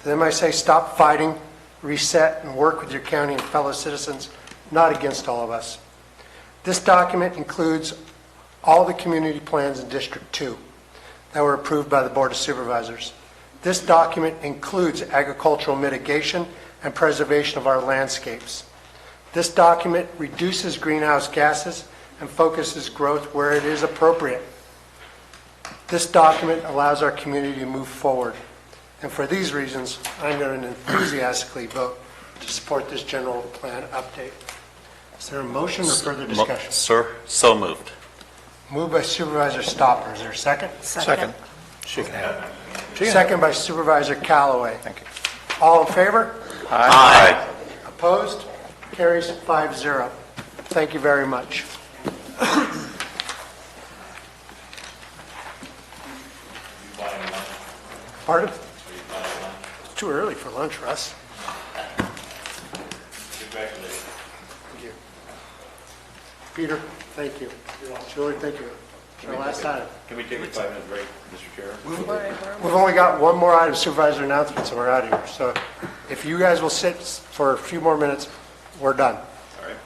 To them I say, stop fighting, reset, and work with your county and fellow citizens, not against all of us. This document includes all the community plans in District 2 that were approved by the Board of Supervisors. This document includes agricultural mitigation and preservation of our landscapes. This document reduces greenhouse gases and focuses growth where it is appropriate. This document allows our community to move forward, and for these reasons, I'm going to enthusiastically vote to support this general plan update. Is there a motion or further discussion? Sir, so moved. Moved by Supervisor Stopper. Is there a second? Second. She can have it. Second by Supervisor Callaway. Thank you. All in favor? Aye. Opposed? Carries 5-0. Thank you very much. Pardon? It's too early for lunch, Russ. Thank you. Peter, thank you. Julie, thank you. Our last item. Can we take a 5-minute break, Mr. Chair? We've only got one more item, supervisor announcements, and we're out of here. So if you guys will sit for a few more minutes, we're done. All right.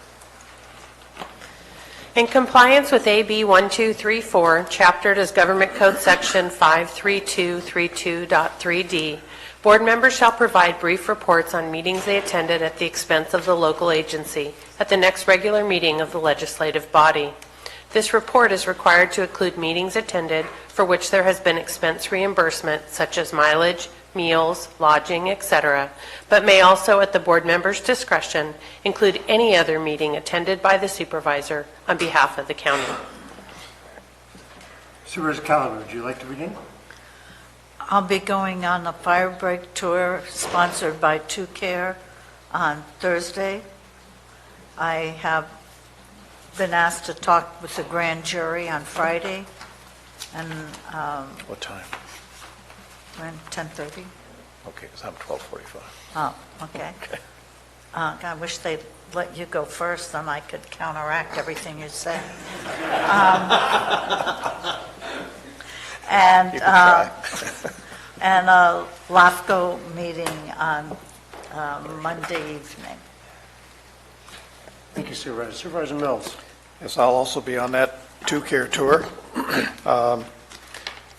In compliance with AB 1234, chaptered as Government Code Section 53232.3D, board members shall provide brief reports on meetings they attended at the expense of the local agency at the next regular meeting of the legislative body. This report is required to include meetings attended for which there has been expense reimbursement, such as mileage, meals, lodging, etc., but may also, at the board member's discretion, include any other meeting attended by the supervisor on behalf of the county. Supervisor Calaveras, would you like to begin? I'll be going on a fire break tour sponsored by 2Care on Thursday. I have been asked to talk with the grand jury on Friday, and What time? around 10:30. Okay, because I'm 12:45. Oh, okay. I wish they'd let you go first, then I could counteract everything you say. And You can try. and a LAFCO meeting on Monday evening. Thank you, Supervisor. Supervisor Mills. Yes, I'll also be on that 2Care tour.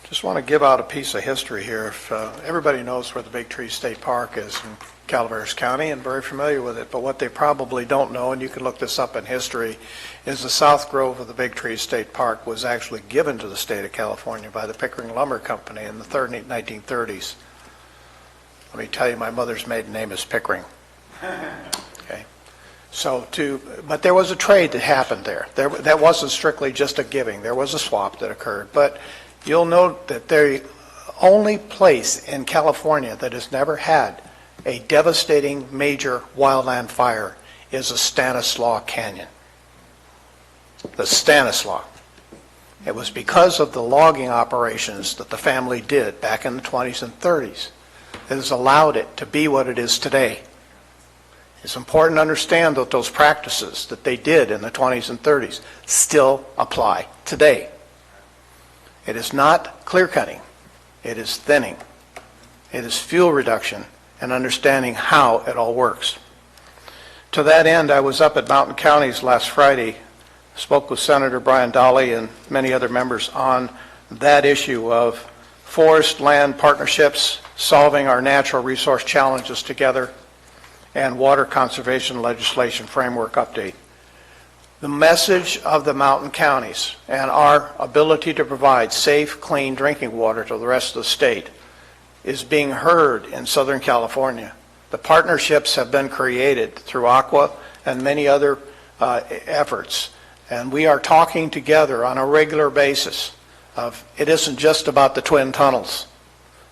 Just want to give out a piece of history here. If, everybody knows where the Big Tree State Park is in Calaveras County and very familiar with it, but what they probably don't know, and you can look this up in history, is the South Grove of the Big Tree State Park was actually given to the state of California by the Pickering Lumber Company in the 1930s. Let me tell you, my mother's maiden name is Pickering. Okay. But there was a trade that happened there. That wasn't strictly just a giving. There was a swap that occurred. But you'll note that the only place in California that has never had a devastating major wildland fire is the Stanislaus Canyon. The Stanislaus. It was because of the logging operations that the family did back in the 20s and 30s that has allowed it to be what it is today. It's important to understand that those practices that they did in the 20s and 30s still apply today. It is not clear cutting. It is thinning. It is fuel reduction and understanding how it all works. To that end, I was up at Mountain Counties last Friday, spoke with Senator Brian Dahle and many other members on that issue of forest land partnerships, solving our natural resource challenges together, and water conservation legislation framework update. The message of the mountain counties and our ability to provide safe, clean drinking water to the rest of the state is being heard in Southern California. The partnerships have been created through Aqua and many other efforts, and we are talking together on a regular basis. It isn't just about the twin tunnels.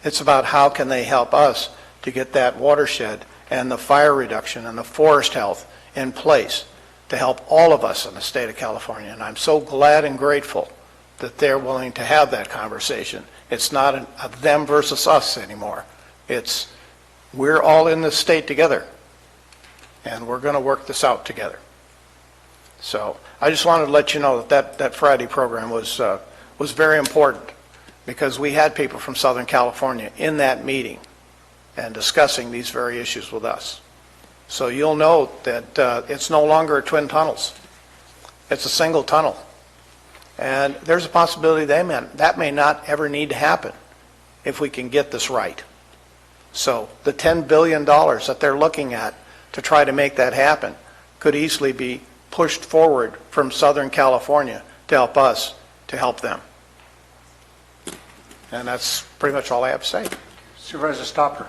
It's about how can they help us to get that watershed and the fire reduction and the forest health in place to help all of us in the state of California. And I'm so glad and grateful that they're willing to have that conversation. It's not a them versus us anymore. It's we're all in this state together, and we're going to work this out together. So I just wanted to let you know that Friday program was very important because we had people from Southern California in that meeting and discussing these very issues with us. So you'll know that it's no longer twin tunnels. It's a single tunnel. And there's a possibility that may not ever need to happen if we can get this right. So the $10 billion that they're looking at to try to make that happen could easily be pushed forward from Southern California to help us, to help them. And that's pretty much all I have to say. Supervisor Stopper.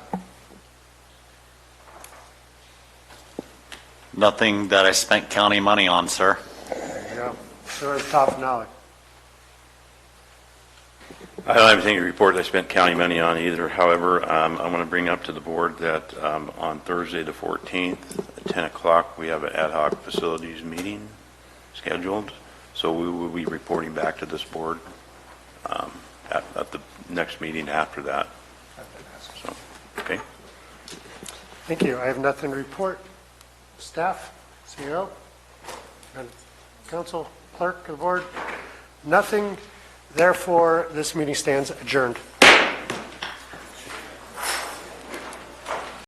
Nothing that I spent county money on, sir. There you go. Supervisor Toffenali. I don't have anything to report I spent county money on either. However, I want to bring up to the board that on Thursday, the 14th, at 10 o'clock, we have an ad hoc facilities meeting scheduled. So we will be reporting back to this board at the next meeting after that. So, okay. Thank you. I have nothing to report. Staff, CEO, and council, clerk of the board, nothing. Therefore, this meeting stands adjourned.